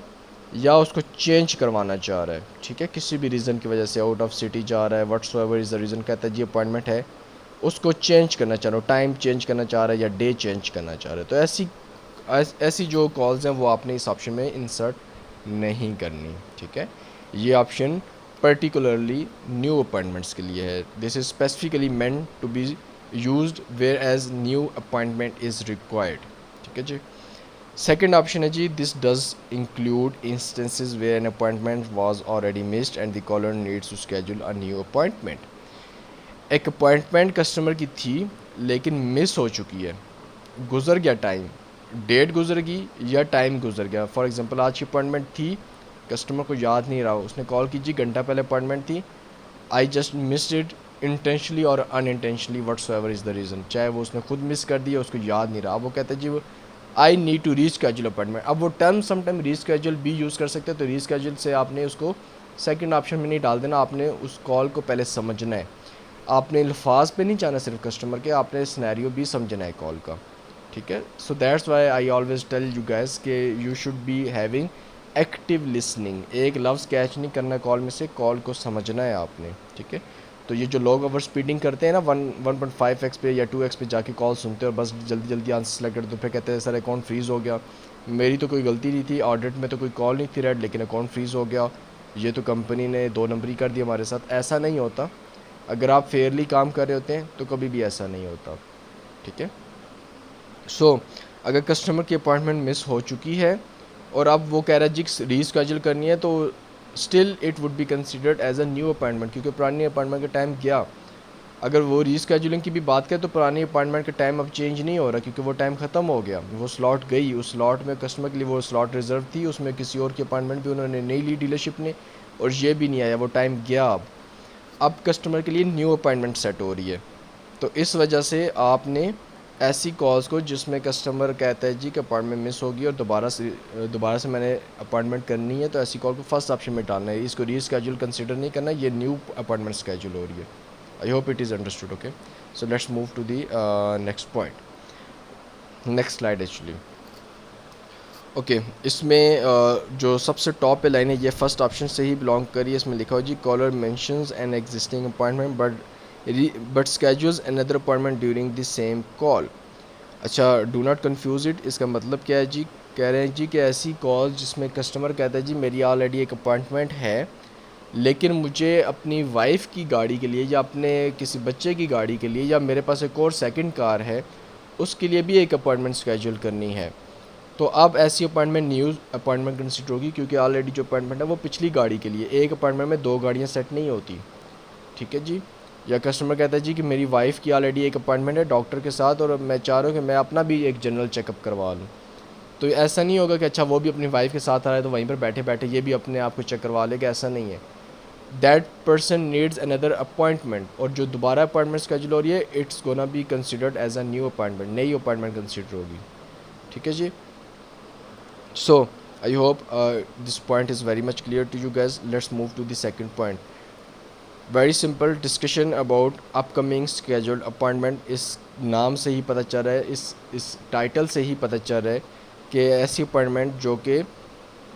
یا اس کو چینج کروانا چاہ رہا ہے, ٹھیک ہے, کسی بھی ریزن کی وجہ سے آؤٹ آف سٹی جا رہا ہے, what's ever is the reason, کہتا ہے جی اپوائنٹمنٹ ہے, اس کو چینج کرنا چاہ رہا ہو, ٹائم چینج کرنا چاہ رہا ہے یا ڈے چینج کرنا چاہ رہا ہے. تو ایسی جو کالز ہیں وہ آپ نے اس آپشن میں انسرٹ نہیں کرنی, ٹھیک ہے. یہ آپشن پرٹیکولرلی نیو اپوائنٹمنٹس کے لیے ہے. This is specifically meant to be used whereas new appointment is required, ٹھیک ہے جی. سیکنڈ آپشن ہے جی, this does include instances where an appointment was already missed and the caller needs to schedule a new appointment. ایک appointment customer کی تھی لیکن مس ہو چکی ہے, گزر گیا ٹائم, ڈیٹ گزر گئی یا ٹائم گزر گیا. فار ایگزامپل آج کی اپوائنٹمنٹ تھی, کسٹمر کو یاد نہیں رہا, اس نے کال کی جی گھنٹہ پہلے اپوائنٹمنٹ تھی, I just missed it intentionally اور unintentionally, what's ever is the reason, چاہے وہ اس نے خود مس کر دیا, اس کو یاد نہیں رہا. اب وہ کہتا ہے جی وہ I need to reschedule appointment. اب وہ term some time reschedule بھی یوز کر سکتے ہیں, تو ری اسکیجول سے آپ نے اس کو سیکنڈ آپشن میں نہیں ڈال دینا, آپ نے اس کال کو پہلے سمجھنا ہے. آپ نے الفاظ پہ نہیں جانا صرف کسٹمر کے, آپ نے سینیریو بھی سمجھنا ہے کال کا, ٹھیک ہے. So that's why I always tell you guys کہ you should be having active listening. ایک لفظ کیچ نہیں کرنا کال میں سے, کال کو سمجھنا ہے آپ نے, ٹھیک ہے. تو یہ جو لوگ اوور اسپیڈنگ کرتے ہیں نا 1.5x پہ یا 2x پہ جا کے کال سنتے ہیں اور بس جلدی جلدی آنسر سلیکٹ کرتے, پھر کہتے ہیں سر اکاؤنٹ فریز ہو گیا, میری تو کوئی غلطی نہیں تھی, آڈٹ میں تو کوئی کال نہیں تھی ریڈ, لیکن اکاؤنٹ فریز ہو گیا, یہ تو کمپنی نے 2 نمبری کر دی ہمارے ساتھ. ایسا نہیں ہوتا. اگر آپ فیئرلی کام کر رہے ہوتے ہیں تو کبھی بھی ایسا نہیں ہوتا, ٹھیک ہے. سو اگر کسٹمر کی اپوائنٹمنٹ مس ہو چکی ہے اور اب وہ کہہ رہا ہے جی ری اسکیجول کرنی ہے, تو still it would be considered as a new appointment, کیونکہ پرانی اپوائنٹمنٹ کا ٹائم گیا. اگر وہ ری اسکیجولنگ کی بھی بات کریں تو پرانی اپوائنٹمنٹ کا ٹائم اب چینج نہیں ہو رہا, کیونکہ وہ ٹائم ختم ہو گیا, وہ سلاٹ گئی, اس سلاٹ میں کسٹمر کے لیے وہ سلاٹ ریزرو تھی, اس میں کسی اور کی اپوائنٹمنٹ بھی انہوں نے نہیں لی ڈیلرشپ نے, اور یہ بھی نہیں آیا, وہ ٹائم گیا. اب کسٹمر کے لیے نیو اپوائنٹمنٹ سیٹ ہو رہی ہے. تو اس وجہ سے آپ نے ایسی کالز کو جس میں کسٹمر کہتا ہے جی کہ اپوائنٹمنٹ مس ہوگی اور دوبارہ سے میں نے اپوائنٹمنٹ کرنی ہے, تو ایسی کال کو فرسٹ آپشن میں ڈالنا ہے, اس کو ری اسکیجول کنسیڈر نہیں کرنا, یہ نیو اپوائنٹمنٹ اسکیجول ہو رہی ہے. I hope it is understood. Okay, so let's move to the next point, next slide actually. Okay, اس میں جو سب سے ٹاپ پہ لائن ہے یہ فرسٹ آپشن سے ہی بلانگ کری ہے. اس میں لکھا ہو جی caller mentions an existing appointment but schedules another appointment during the same call. اچھا، ڈو ناٹ کنفیوز اٹ، اس کا مطلب کیا ہے جی؟ کہہ رہے ہیں جی کہ ایسی کال جس میں کسٹمر کہتا ہے جی میری آلریڈی ایک اپوائنٹمنٹ ہے، لیکن مجھے اپنی وائف کی گاڑی کے لیے یا اپنے کسی بچے کی گاڑی کے لیے یا میرے پاس ایک اور سیکنڈ کار ہے اس کے لیے بھی ایک اپوائنٹمنٹ اسکیجول کرنی ہے. تو اب ایسی اپوائنٹمنٹ نیو اپوائنٹمنٹ کنسیڈر ہوگی، کیونکہ آلریڈی جو اپوائنٹمنٹ ہے وہ پچھلی گاڑی کے لیے. ایک اپوائنٹمنٹ میں دو گاڑیاں سیٹ نہیں ہوتی، ٹھیک ہے جی. یا کسٹمر کہتا ہے جی کہ میری وائف کی آلریڈی ایک اپوائنٹمنٹ ہے ڈاکٹر کے ساتھ اور میں چاہ رہا ہوں کہ میں اپنا بھی ایک جنرل چیک اپ کروا لوں. تو ایسا نہیں ہوگا کہ اچھا وہ بھی اپنی وائف کے ساتھ آ رہا ہے تو وہیں پر بیٹھے بیٹھے یہ بھی اپنے آپ کو چیک کروا لے گا، ایسا نہیں ہے. That person needs another appointment, اور جو دوبارہ اپوائنٹمنٹ اسکیجول ہو رہی ہے it's gonna be considered as a new appointment, نئی اپوائنٹمنٹ کنسیڈر ہوگی، ٹھیک ہے جی. So I hope this point is very much clear to you guys. Let's move to the second point. Very simple discussion about upcoming scheduled appointment. اس نام سے ہی پتہ چل رہا ہے، اس ٹائٹل سے ہی پتہ چل رہا ہے کہ ایسی اپوائنٹمنٹ جو کہ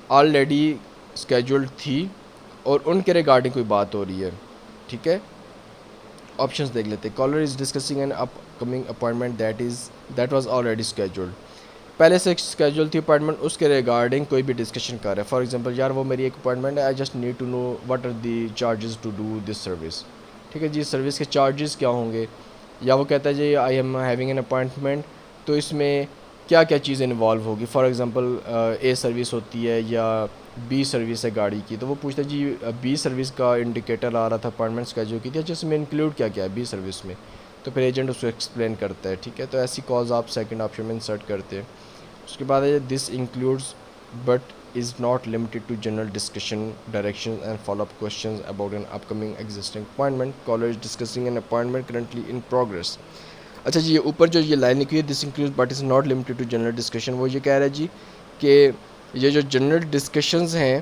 آلریڈی اسکیجولڈ تھی اور ان کے ریگارڈنگ کوئی بات ہو رہی ہے، ٹھیک ہے. آپشنس دیکھ لیتے. Caller is discussing an upcoming appointment that was already scheduled. پہلے سے اسکیجول تھی اپوائنٹمنٹ، اس کے ریگارڈنگ کوئی بھی ڈسکشن کر رہا ہے. فار ایگزامپل یار وہ میری ایک اپوائنٹمنٹ ہے، I just need to know what are the charges to do this service, ٹھیک ہے جی. سروس کے چارجز کیا ہوں گے. یا وہ کہتا ہے جی I am having an appointment, تو اس میں کیا کیا چیزیں انوالو ہوگی. فار ایگزامپل اے سروس ہوتی ہے یا بی سروس ہے گاڑی کی، تو وہ پوچھتا ہے جی بی سروس کا انڈیکیٹر آ رہا تھا اپوائنٹمنٹ اسکیجول کی تھی، اچھا اس میں انکلوڈ کیا کیا ہے بی سروس میں. تو پھر ایجنٹ اس کو ایکسپلین کرتا ہے، ٹھیک ہے. تو ایسی کالز آپ سیکنڈ آپشن میں انسرٹ کرتے ہیں. اس کے بعد ہے this includes but is not limited to general discussion direction and follow up questions about an upcoming existing appointment. Caller is discussing an appointment currently in progress. اچھا جی، یہ اوپر جو یہ لائن لکھی ہے this includes but is not limited to general discussion, وہ یہ کہہ رہا ہے جی کہ یہ جو جنرل ڈسکشنز ہیں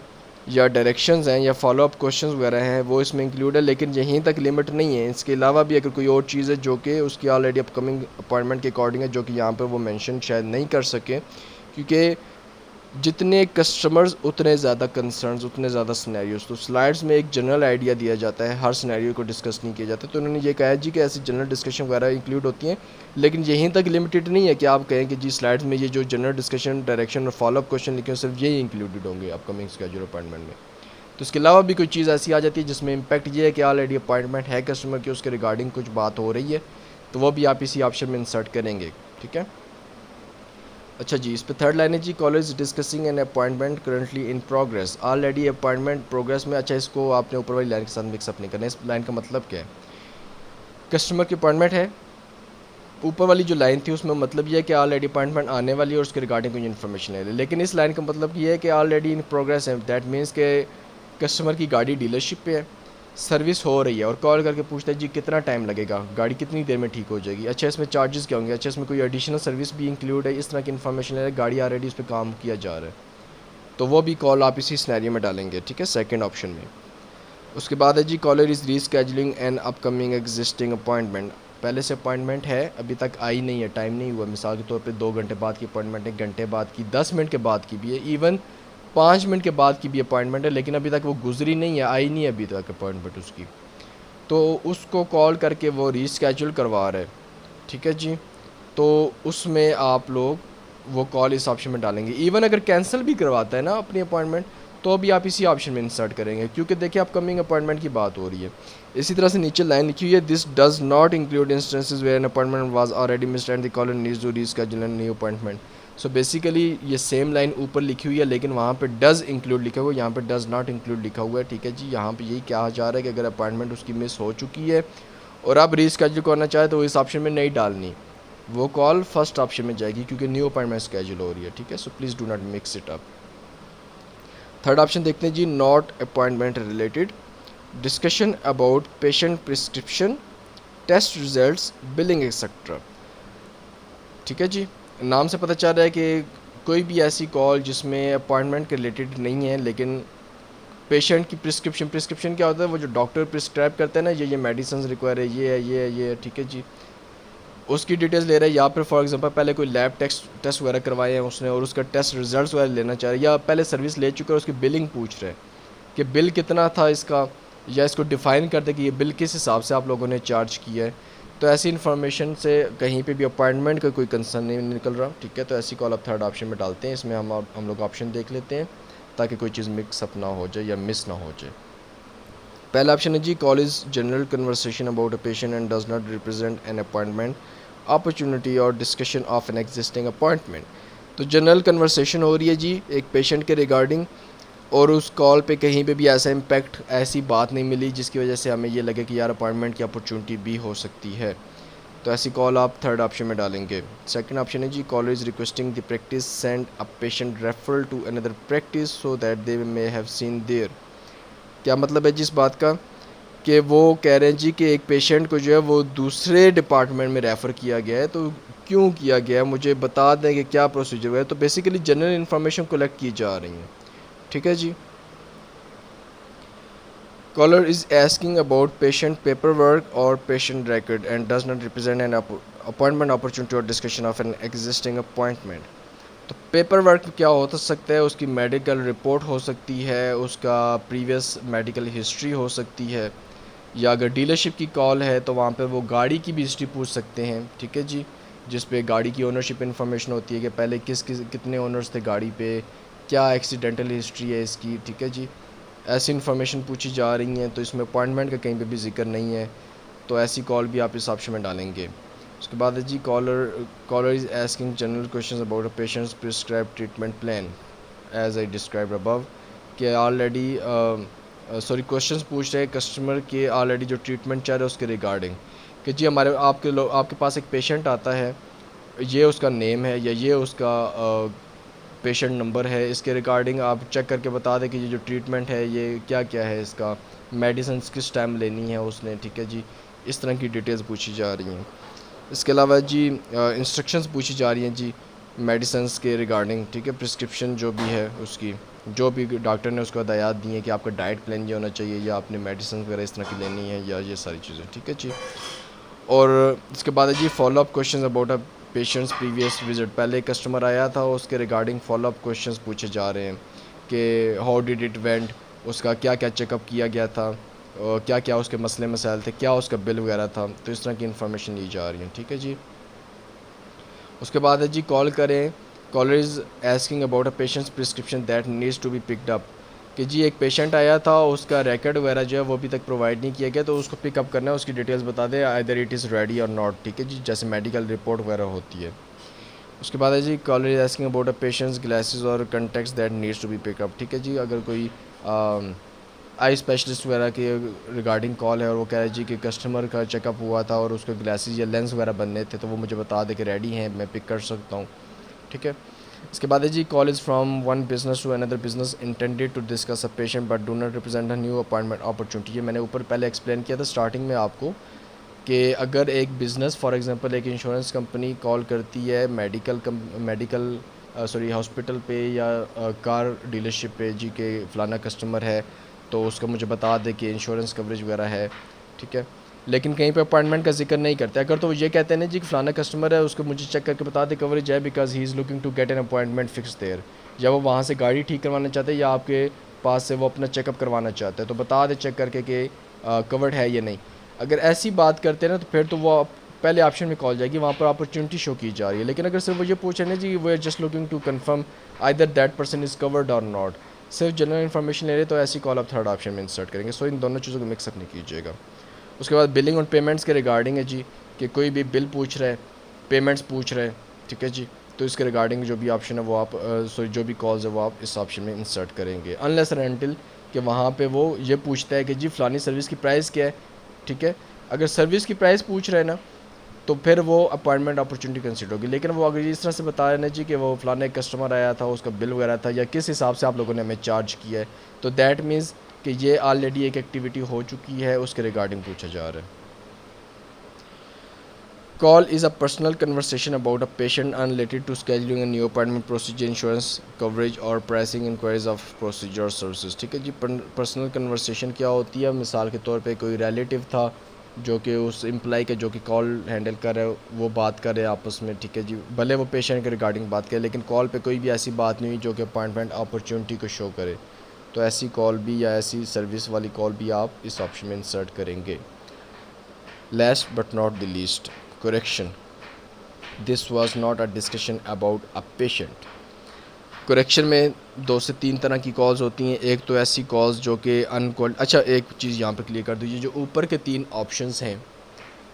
یا ڈائریکشنز ہیں یا فالو اپ کوشچنز وغیرہ ہیں وہ اس میں انکلوڈ ہے، لیکن یہیں تک لمٹ نہیں ہے. اس کے علاوہ بھی اگر کوئی اور چیز ہے جو کہ اس کی آلریڈی اپ کمنگ اپوائنٹمنٹ کے اکارڈنگ ہے جو کہ یہاں پر وہ مینشن شاید نہیں کر سکے، کیونکہ جتنے کسٹمرز اتنے زیادہ کنسرنز اتنے زیادہ سنیریوز. تو سلائڈس میں ایک جنرل آئیڈیا دیا جاتا ہے، ہر سنیریو کو ڈسکس نہیں کیا جاتا. تو انہوں نے یہ کہا ہے جی کہ ایسی جنرل ڈسکشن وغیرہ انکلوڈ ہوتی ہیں، لیکن یہیں تک لمیٹڈ نہیں ہے کہ آپ کہیں کہ جی سلائڈس میں یہ جو جنرل ڈسکشن ڈائریکشن اور فالو اپ کوشچن لکھے ہیں صرف یہی انکلوڈڈ ہوں گے اپ کمنگ اسکیجول اپوائنٹمنٹ میں. تو اس کے علاوہ بھی کوئی چیز ایسی آ جاتی ہے جس میں امپیکٹ یہ ہے کہ آلریڈی اپوائنٹمنٹ ہے کسٹمر کی، اس کے ریگارڈنگ کچھ بات ہو رہی ہے، تو وہ بھی آپ اسی آپشن میں انسرٹ کریں گے، ٹھیک ہے. اچھا جی، اس پہ تھرڈ لائن ہے جی caller is discussing an appointment currently in progress. Already appointment progress میں. اچھا اس کو آپ نے اوپر والی لائن کے ساتھ مکس اپ نہیں کرنا. اس لائن کا مطلب کیا ہے؟ کسٹمر کی اپوائنٹمنٹ ہے، اوپر والی جو لائن تھی اس میں مطلب یہ ہے کہ آلریڈی اپوائنٹمنٹ آنے والی ہے اور اس کے ریگارڈنگ کوئی انفارمیشن لے لے. لیکن اس لائن کا مطلب یہ ہے کہ آلریڈی ان پروگرس ہے. دیٹ مینس کہ کسٹمر کی گاڑی ڈیلرشپ پہ ہے، سروس ہو رہی ہے اور کال کر کے پوچھتا ہے جی کتنا ٹائم لگے گا، گاڑی کتنی دیر میں ٹھیک ہو جائے گی. اچھا اس میں چارجز کیا ہوں گے. اچھا اس میں کوئی ایڈیشنل سروس بھی انکلوڈ ہے، اس طرح کی انفارمیشن لے رہا ہے. گاڑی آلریڈی اس پہ کام کیا جا رہا ہے، تو وہ بھی کال آپ اسی سنیریو میں ڈالیں گے، ٹھیک ہے، سیکنڈ آپشن میں. اس کے بعد ہے جی کالر از ری scheduling N upcoming existing appointment. پہلے سے اپوائنٹمنٹ ہے، ابھی تک آئی نہیں ہے، ٹائم نہیں ہوا. مثال کے طور پہ 2 گھنٹے بعد کی اپوائنٹمنٹ ہے، گھنٹے بعد کی، 10 منٹ کے بعد کی بھی ہے، ایون 5 منٹ کے بعد کی بھی اپوائنٹمنٹ ہے، لیکن ابھی تک وہ گزری نہیں ہے، آئی نہیں ہے ابھی تک اپوائنٹمنٹ اس کی. تو اس کو کال کر کے وہ ری اسکیجول کروا رہے، ٹھیک ہے جی. تو اس میں آپ لوگ وہ کال اس آپشن میں ڈالیں گے. ایون اگر کینسل بھی کرواتا ہے نا اپنی اپوائنٹمنٹ تو بھی آپ اسی آپشن میں انسرٹ کریں گے، کیونکہ دیکھیں اپ کمنگ اپوائنٹمنٹ کی بات ہو رہی ہے. اسی طرح سے نیچے لائن لکھی ہوئی ہے this does not include instances where an appointment was already missed and the caller needs to reschedule an new appointment. So basically یہ سیم لائن اوپر لکھی ہوئی ہے لیکن وہاں پہ ڈز انکلوڈ لکھا ہوا ہے، یہاں پہ ڈز ناٹ انکلوڈ لکھا ہوا ہے، ٹھیک ہے جی. یہاں پہ یہی کہا جا رہا ہے کہ اگر اپوائنٹمنٹ اس کی مس ہو چکی ہے اور آپ ری اسکیجول کرنا چاہیں تو وہ اس آپشن میں نہیں ڈالنی، وہ کال فرسٹ آپشن میں جائے گی کیونکہ نیو اپوائنٹمنٹ اسکیجول ہو رہی ہے، ٹھیک ہے. So please do not mix it up. Third option دیکھتے ہیں جی not appointment related discussion about patient prescription test results billing etcetera. ٹھیک ہے جی، نام سے پتہ چل رہا ہے کہ کوئی بھی ایسی کال جس میں اپوائنٹمنٹ کے ریلیٹڈ نہیں ہے لیکن پیشنٹ کی پرسکرپشن کیا ہوتا ہے، وہ جو ڈاکٹر پرسکرائب کرتے ہیں نا، یہ میڈیسنز ریکوائر ہے، یہ ہے، یہ ہے، یہ ہے، ٹھیک ہے جی. اس کی ڈیٹیلز لے رہا ہے، یا پھر فار ایگزامپل پہلے کوئی لیب ٹیسٹ وغیرہ کروائے ہیں اس نے اور اس کا ٹیسٹ ریزلٹس وغیرہ لینا چاہ رہا ہے، یا پہلے سروس لے چکا ہے اس کی بلنگ پوچھ رہے ہیں کہ بل کتنا تھا اس کا، یا اس کو ڈیفائن کر دے کہ یہ بل کس حساب سے آپ لوگوں نے چارج کیا ہے. تو ایسی انفارمیشن سے کہیں پہ بھی اپوائنٹمنٹ کا کوئی کنسرن نہیں نکل رہا. ٹھیک ہے، تو ایسی کال آپ تھرڈ آپشن میں ڈالتے ہیں. اس میں ہم لوگ آپشن دیکھ لیتے ہیں تاکہ کوئی چیز مکس اپ نہ ہو جائے یا مس نہ ہو جائے. پہلا آپشن ہے جی call is general conversation about a patient and does not represent an appointment opportunity اور discussion of an existing appointment. تو جنرل کنورسیشن ہو رہی ہے جی ایک پیشنٹ کے ریگارڈنگ، اور اس کال پہ کہیں پہ بھی ایسا امپیکٹ، ایسی بات نہیں ملی جس کی وجہ سے ہمیں یہ لگے کہ یار اپوائنٹمنٹ کی اپرچونیٹی بھی ہو سکتی ہے. تو ایسی کال آپ تھرڈ آپشن میں ڈالیں گے. سیکنڈ آپشن ہے جی caller is requesting the practice send a patient referral to another practice so that they may have seen there. کیا مطلب ہے جی اس بات کا کہ وہ کہہ رہے ہیں جی کہ ایک پیشنٹ کو جو ہے وہ دوسرے ڈپارٹمنٹ میں ریفر کیا گیا ہے، تو کیوں کیا گیا ہے مجھے بتا دیں کہ کیا پروسیجر ہے. تو بیسیکلی جنرل انفارمیشن کلیکٹ کی جا رہی ہیں. ٹھیک ہے جی. Caller is asking about patient paperwork or patient record and does not represent an appointment opportunity or discussion of an existing appointment. تو پیپر ورک کیا ہو سکتا ہے؟ اس کی میڈیکل رپورٹ ہو سکتی ہے، اس کا پریویس میڈیکل ہسٹری ہو سکتی ہے، یا اگر ڈیلرشپ کی کال ہے تو وہاں پہ وہ گاڑی کی بھی ہسٹری پوچھ سکتے ہیں. ٹھیک ہے جی، جس پہ گاڑی کی اونرشپ انفارمیشن ہوتی ہے کہ پہلے کتنے اونرز تھے گاڑی پہ، کیا ایکسیڈنٹل ہسٹری ہے اس کی. ٹھیک ہے جی، ایسی انفارمیشن پوچھی جا رہی ہیں. تو اس میں اپوائنٹمنٹ کا کہیں پہ بھی ذکر نہیں ہے، تو ایسی کال بھی آپ اس آپشن میں ڈالیں گے. اس کے بعد ہے جی caller is asking general questions about a patient's prescribe treatment plan as I describe above. کہ آلریڈی کویشچنس پوچھ رہے ہیں کسٹمر کے آلریڈی جو ٹریٹمنٹ چل رہا ہے اس کے ریگارڈنگ، کہ جی آپ کے پاس ایک پیشنٹ آتا ہے، یہ اس کا نیم ہے یا یہ اس کا پیشنٹ نمبر ہے، اس کے ریگارڈنگ آپ چیک کر کے بتا دیں کہ یہ جو ٹریٹمنٹ ہے یہ کیا کیا ہے، اس کا میڈیسنس کس ٹائم لینی ہے اس نے. ٹھیک ہے جی، اس طرح کی ڈیٹیلز پوچھی جا رہی ہیں. اس کے علاوہ جی انسٹرکشنز پوچھی جا رہی ہیں جی میڈیسنس کے ریگارڈنگ. ٹھیک ہے، پرسکرپشن جو بھی ہے اس کی، جو بھی ڈاکٹر نے اس کو ہدایات دی ہیں کہ آپ کا ڈائٹ پلان یہ ہونا چاہیے، یا آپ نے میڈیسن وغیرہ اس طرح کی لینی ہے، یا یہ ساری چیزیں. ٹھیک ہے جی. اور اس کے بعد ہے جی follow up questions about a patient's previous visit. پہلے کسٹمر آیا تھا، اس کے ریگارڈنگ فالو اپ کویشچنز پوچھے جا رہے ہیں کہ ہاؤ ڈیڈ اٹ وینٹ، اس کا کیا کیا چیک اپ کیا گیا تھا، کیا کیا اس کے مسئلے مسائل تھے، کیا اس کا بل وغیرہ تھا. تو اس طرح کی انفارمیشن لی جا رہی ہیں. ٹھیک ہے جی. اس کے بعد ہے جی کال کریں. Caller is asking about a patient's prescription that needs to be picked up. کہ جی ایک پیشنٹ آیا تھا، اس کا ریکارڈ وغیرہ جو ہے وہ ابھی تک پرووائڈ نہیں کیا گیا، تو اس کو پک اپ کرنا ہے، اس کی ڈیٹیلز بتا دیں آئدر اٹ از ریڈی اور ناٹ. ٹھیک ہے جی، جیسے میڈیکل رپورٹ وغیرہ ہوتی ہے. اس کے بعد ہے جی caller is asking about a patient's glasses اور contacts that needs to be pick up. ٹھیک ہے جی، اگر کوئی آئی اسپیشلسٹ وغیرہ کے ریگارڈنگ کال ہے اور وہ کہہ رہے جی کہ کسٹمر کا چیک اپ ہوا تھا اور اس کو گلاسز یا لینس وغیرہ بننے تھے، تو وہ مجھے بتا دے کہ ریڈی ہیں، میں پک کر سکتا ہوں. ٹھیک ہے. اس کے بعد ہے جی call is from one business to another business intended to discuss a patient but do not represent a new appointment opportunity. یہ میں نے اوپر پہلے ایکسپلین کیا تھا اسٹارٹنگ میں آپ کو کہ اگر ایک بزنس فار ایگزامپل ایک انشورنس کمپنی کال کرتی ہے ہاسپٹل پہ یا کار ڈیلرشپ پہ جی کہ فلانا کسٹمر ہے تو اس کا مجھے بتا دے کہ انشورنس کوریج وغیرہ ہے. ٹھیک ہے، لیکن کہیں پہ اپوائنٹمنٹ کا ذکر نہیں کرتے. اگر تو وہ یہ کہتے ہیں نا جی کہ فلانا کسٹمر ہے، اس کو مجھے چیک کر کے بتا دے کوریج ہے because he is looking to get an appointment fix there, یا وہ وہاں سے گاڑی ٹھیک کروانا چاہتے ہیں یا آپ کے پاس سے وہ اپنا چیک اپ کروانا چاہتے ہیں، تو بتا دے چیک کر کے کہ کورڈ ہے یا نہیں. اگر ایسی بات کرتے ہیں نا تو پھر تو وہ پہلے آپشن میں کال جائے گی، وہاں پر اپرچونیٹی شو کی جا رہی ہے. لیکن اگر صرف وہ یہ پوچھیں نا جی we are just looking to confirm either that person is covered اور ناٹ، صرف جنرل انفارمیشن لے رہے تو ایسی کال آپ تھرڈ آپشن میں انسرٹ کریں گے. سو ان دونوں چیزوں کو مکس اپ نہیں کیجیے گا. اس کے بعد بلنگ اور پیمنٹس کے ریگارڈنگ ہے جی کہ کوئی بھی بل پوچھ رہے، پیمنٹس پوچھ رہے. ٹھیک ہے جی، تو اس کے ریگارڈنگ جو بھی آپشن ہے وہ آپ جو بھی کالز ہے وہ آپ اس آپشن میں انسرٹ کریں گے انلیس اینڈ انٹل کہ وہاں پہ وہ یہ پوچھتا ہے کہ جی فلانی سروس کی پرائس کیا ہے. ٹھیک ہے، اگر سروس کی پرائس پوچھ رہے ہیں نا تو پھر وہ اپوائنٹمنٹ اپرچونیٹی کنسیڈر ہوگی. لیکن وہ اگر اس طرح سے بتا رہے ہیں جی کہ وہ فلانا ایک کسٹمر آیا تھا، اس کا بل وغیرہ تھا یا کس حساب سے آپ لوگوں نے ہمیں چارج کیا ہے، تو دیٹ مینس کہ یہ آلریڈی ایک ایکٹیویٹی ہو چکی ہے، اس کے ریگارڈنگ پوچھا جا رہا ہے. Call is a personal conversation about a patient unrelated to scheduling a new appointment procedure insurance coverage اور pricing inquiries of procedure services. ٹھیک ہے جی، پرسنل کنورسیشن کیا ہوتی ہے؟ مثال کے طور پہ کوئی ریلیٹیو تھا جو کہ اس امپلائی کا جو کہ کال ہینڈل کر رہے وہ بات کر رہے آپس میں, ٹھیک ہے جی, بھلے وہ پیشنٹ کے ریگارڈنگ بات کرے لیکن کال پہ کوئی بھی ایسی بات نہیں ہوئی جو کہ اپوائنٹمنٹ اپرچونٹی کو شو کرے. تو ایسی کال بھی یا ایسی سروس والی کال بھی آپ اس آپشن میں انسرٹ کریں گے. Last but not the least, correction. This was not a discussion about a patient. Correction میں 2 سے 3 طرح کی کالز ہوتی ہیں. ایک تو ایسی کالز جو کہ اچھا ایک چیز یہاں پہ کلیئر کر دیجیے, جو اوپر کے 3 آپشنز ہیں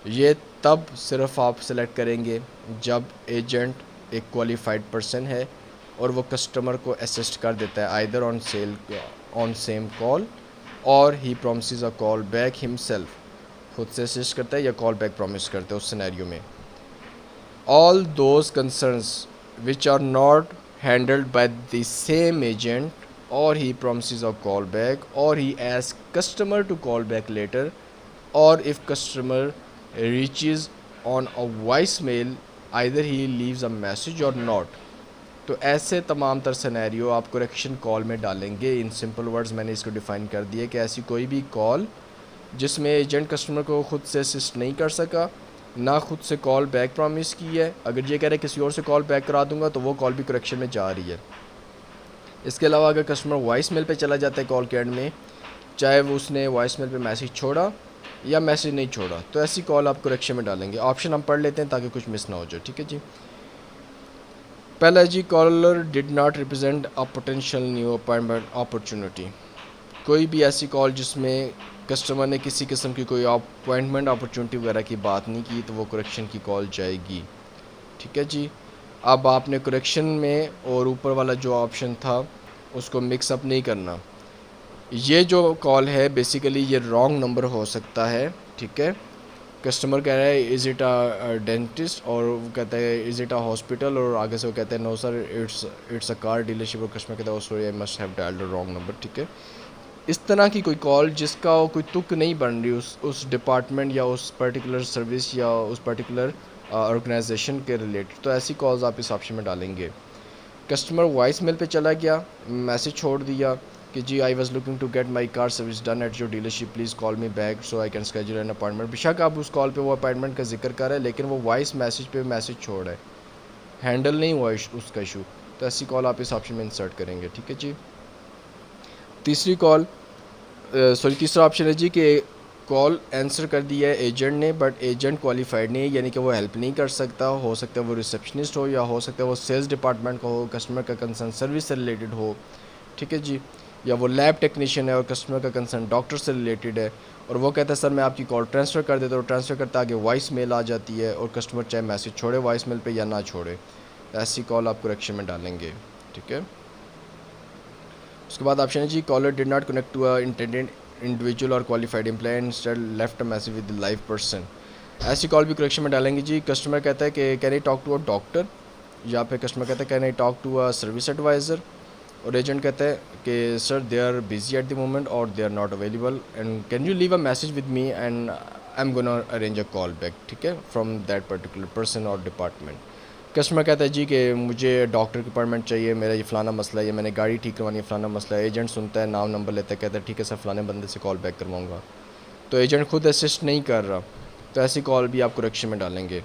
یہ تب صرف آپ سلیکٹ کریں گے جب ایجنٹ ایک کوالیفائڈ پرسن ہے اور وہ کسٹمر کو اسسٹ کر دیتا ہے آئیدر آن سیم کال اور he promises a call back ہم سیلف, خود سے اسسٹ کرتا ہے یا کال بیک پرومس کرتا ہے اس سینیریو میں. all those concerns which are not handled by the same agent or he promises a call back or he asks customer to call back later or if customer reaches on a voicemail either he leaves a message or not. تو ایسے تمام تر scenario آپ correction کال میں ڈالیں گے. ان simple words میں نے اس کو ڈیفائن کر دیا کہ ایسی کوئی بھی کال جس میں ایجنٹ کسٹمر کو خود سے اسسٹ نہیں کر سکا, نہ خود سے کال بیک پرومس کی ہے, اگر یہ کہہ رہے کسی اور سے کال بیک کرا دوں گا تو وہ کال بھی کریکشن میں جا رہی ہے. اس کے علاوہ اگر کسٹمر وائس میل پہ چلا جاتا ہے کال کے اینڈ میں, چاہے وہ اس نے وائس میل پہ میسیج چھوڑا یا میسیج نہیں چھوڑا, تو ایسی کال آپ کریکشن میں ڈالیں گے. آپشن ہم پڑھ لیتے ہیں تاکہ کچھ مس نہ ہو جائے, ٹھیک ہے جی. پہلا جی, caller did not represent a potential new appointment opportunity. کوئی بھی ایسی کال جس میں کسٹمر نے کسی قسم کی کوئی اپوائنٹمنٹ اپرچونٹی وغیرہ کی بات نہیں کی تو وہ کریکشن کی کال جائے گی, ٹھیک ہے جی. اب آپ نے کریکشن میں اور اوپر والا جو آپشن تھا اس کو مکس اپ نہیں کرنا. یہ جو کال ہے بیسیکلی یہ رانگ نمبر ہو سکتا ہے, ٹھیک ہے. کسٹمر کہہ رہا ہے از اٹ اے ڈینٹسٹ اور وہ کہتا ہے از اٹ اے ہاسپٹل, اور آگے سے وہ کہتے ہیں نو sir it's a car dealer شپ, اور کسٹمر کہتا ہے sorry I must have dialed a wrong number, ٹھیک ہے. اس طرح کی کوئی کال جس کا کوئی تک نہیں بن رہی اس ڈپارٹمنٹ یا اس پرٹیکولر سروس یا اس پرٹیکولر آرگنائزیشن کے ریلیٹڈ, تو ایسی کالز آپ اس آپشن میں ڈالیں گے. کسٹمر وائس میل پہ چلا گیا, میسیج چھوڑ دیا کہ جی I was looking to get my car service done at your dealership, please call me back so I can schedule an appointment. بے شک آپ اس کال پہ وہ اپوائنٹمنٹ کا ذکر کر رہے ہیں لیکن وہ وائس میسیج پہ میسیج چھوڑ ہے, ہینڈل نہیں ہوا اس کا ایشو, تو ایسی کال آپ اس آپشن میں انسرٹ کریں گے, ٹھیک ہے جی. تیسرا آپشن ہے جی کہ کال آنسر کر دیا ہے ایجنٹ نے بٹ ایجنٹ کوالیفائڈ نہیں ہے, یعنی کہ وہ ہیلپ نہیں کر سکتا. ہو سکتا ہے وہ ریسیپشنسٹ ہو یا ہو سکتا ہے وہ سیلز ڈپارٹمنٹ کا ہو, کسٹمر کا کنسرن سروس سے ریلیٹڈ ہو, ٹھیک ہے جی. یا وہ لیب ٹیکنیشین ہے اور کسٹمر کا کنسرن ڈاکٹر سے ریلیٹڈ ہے, اور وہ کہتا ہے سر میں آپ کی کال ٹرانسفر کر دیتا ہوں, اور ٹرانسفر کرتا آگے وائس میل آ جاتی ہے اور کسٹمر چاہے میسیج چھوڑے وائس میل پہ یا نہ چھوڑے, ایسی کال آپ کریکشن میں ڈالیں گے, ٹھیک ہے. اس کے بعد آپشن ہے جی caller did not connect to a intended individual اور qualified employee instead left a message with live person. ایسی کال بھی کریکشن میں ڈالیں گے جی. کسٹمر کہتا ہے کہ can I talk to a doctor, یا پھر کسٹمر کہتا ہے can I talk to a service advisor, اور ایجنٹ کہتا ہے کہ sir they are busy at the moment اور they are not available and can you leave a message with me and I am gonna arrange a call back, ٹھیک ہے, from that particular person اور department. Customer کہتا ہے جی کہ مجھے doctor کی اپائنٹمنٹ چاہیے, میرا یہ فلانا مسئلہ ہے, یہ میں نے گاڑی ٹھیک کروانی ہے, فلانا مسئلہ ہے. ایجنٹ سنتا ہے, نام نمبر لیتا ہے, کہتا ہے ٹھیک ہے سر فلانے بندے سے کال بیک کرواؤں گا, تو ایجنٹ خود اسسٹ نہیں کر رہا, تو ایسی کال بھی آپ کریکشن میں ڈالیں گے.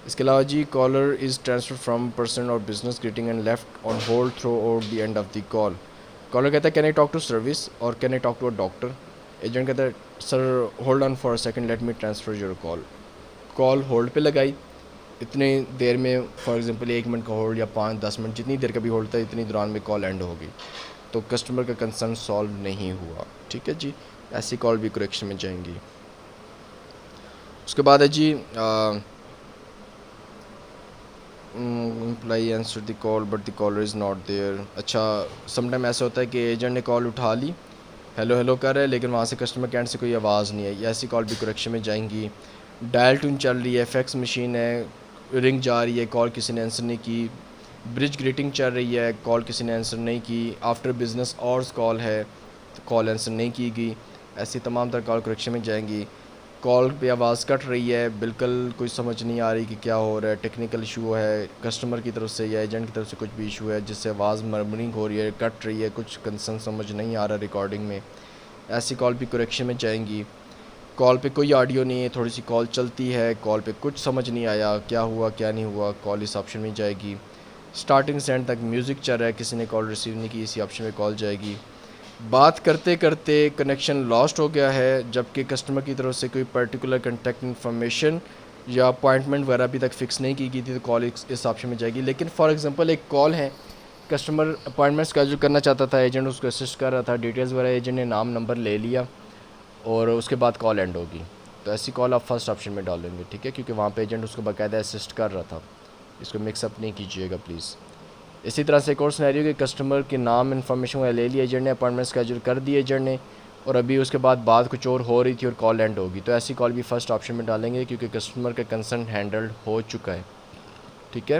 اس کے علاوہ جی caller is transfer from person اور business greeting and left on hold throughout the end of the call. Caller کہتا ہے can I talk to service اور can I talk to a doctor. Agent کہتا ہے sir hold on for a second let me transfer your call. Call hold پہ لگائی, اتنی دیر میں فار ایگزامپل 1 منٹ کا ہولڈ یا 5-10 منٹ جتنی دیر کا بھی ہولڈ تھا اتنی دوران میں کال اینڈ ہو گئی, تو کسٹمر کا کنسرن سالو نہیں ہوا, ٹھیک ہے جی. ایسی کال بھی کریکشن میں جائیں گی. اس کے بعد ہے جی employee answer the call but the caller is not there. اچھا سم ٹائم ایسا ہوتا ہے کہ ایجنٹ نے کال اٹھا لی, ہیلو ہیلو کر رہے ہیں, لیکن وہاں سے کسٹمر کے اینڈ سے کوئی آواز نہیں آئی, ایسی کال بھی کریکشن میں جائیں گی. ڈائل ٹون چل رہی ہے, فیکس مشین ہے, رنگ جا رہی ہے, کال کسی نے آنسر نہیں کی. برج گریٹنگ چل رہی ہے, کال کسی نے آنسر نہیں کی. آفٹر بزنس آورز کال ہے, کال آنسر نہیں کی گئی. ایسی تمام تر کال کریکشن میں جائیں گی. کال پہ آواز کٹ رہی ہے, بالکل کوئی سمجھ نہیں آ رہی کہ کیا ہو رہا ہے, ٹیکنیکل ایشو ہے کسٹمر کی طرف سے یا ایجنٹ کی طرف سے کچھ بھی ایشو ہے جس سے آواز مرمرنگ ہو رہی ہے, کٹ رہی ہے, کچھ کنسرن سمجھ نہیں آ رہا ریکارڈنگ میں, ایسی کال بھی کریکشن میں جائیں گی. کال پہ کوئی آڈیو نہیں ہے، تھوڑی سی کال چلتی ہے، کال پہ کچھ سمجھ نہیں آیا کیا ہوا کیا نہیں ہوا، کال اس آپشن میں جائے گی. اسٹارٹنگ سے اینڈ تک میوزک چل رہا ہے، کسی نے کال ریسیو نہیں کی، اسی آپشن میں کال جائے گی. بات کرتے کرتے کنیکشن لاسٹ ہو گیا ہے، جبکہ کسٹمر کی طرف سے کوئی پرٹیکولر کنٹیکٹ انفارمیشن یا اپوائنٹمنٹ وغیرہ ابھی تک فکس نہیں کی گئی تھی، تو کال اس آپشن میں جائے گی. لیکن فار ایگزامپل ایک کال ہے، کسٹمر اپوائنٹمنٹ اسکیجول کرنا چاہتا تھا، ایجنٹ اس کو اسسٹ کر رہا تھا، ڈیٹیلز وغیرہ ایجنٹ نے نام نمبر لے لیا اور اس کے بعد کال اینڈ ہوگی. تو ایسی کال آپ فرسٹ آپشن میں ڈالیں گے، ٹھیک ہے، کیونکہ وہاں پہ ایجنٹ اس کو باقاعدہ اسسٹ کر رہا تھا. اس کو مکس اپ نہیں کیجیے گا پلیز. اسی طرح سے ایک اور سینیریو کہ کسٹمر کے نام انفارمیشن وہ لے لی ایجنٹ نے، اپوائنٹمنٹ اسکیجول کر دی ایجنٹ نے، اور ابھی اس کے بعد بات کچھ اور ہو رہی تھی اور کال اینڈ ہوگی. تو ایسی کال بھی فرسٹ آپشن میں ڈالیں گے کیونکہ کسٹمر کا کنسرن ہینڈلڈ ہو چکا ہے، ٹھیک ہے.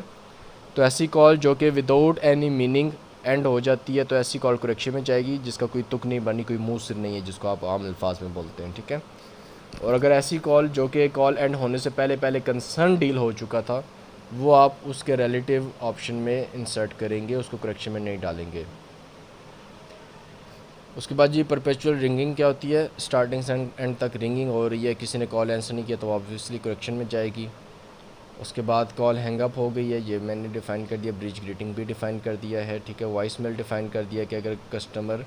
تو ایسی کال جو کہ وداؤٹ اینی میننگ اینڈ ہو جاتی ہے، تو ایسی کال کریکشن میں جائے گی، جس کا کوئی تک نہیں بنی، کوئی منہ سر نہیں ہے، جس کو آپ عام الفاظ میں بولتے ہیں، ٹھیک ہے. اور اگر ایسی کال جو کہ کال اینڈ ہونے سے پہلے کنسرن ڈیل ہو چکا تھا، وہ آپ اس کے ریلیٹیو آپشن میں انسرٹ کریں گے، اس کو کریکشن میں نہیں ڈالیں گے. اس کے بعد جی پرپیچول رنگنگ کیا ہوتی ہے؟ اسٹارٹنگ سے اینڈ تک رنگنگ ہو رہی ہے، کسی نے کال آنسر نہیں کیا تو آبویسلی کریکشن میں جائے گی. اس کے بعد کال ہینگ اپ ہو گئی ہے، یہ میں نے ڈیفائن کر دیا. بریچ گریٹنگ بھی ڈیفائن کر دیا ہے، ٹھیک ہے. وائس میل ڈیفائن کر دیا کہ اگر کسٹمر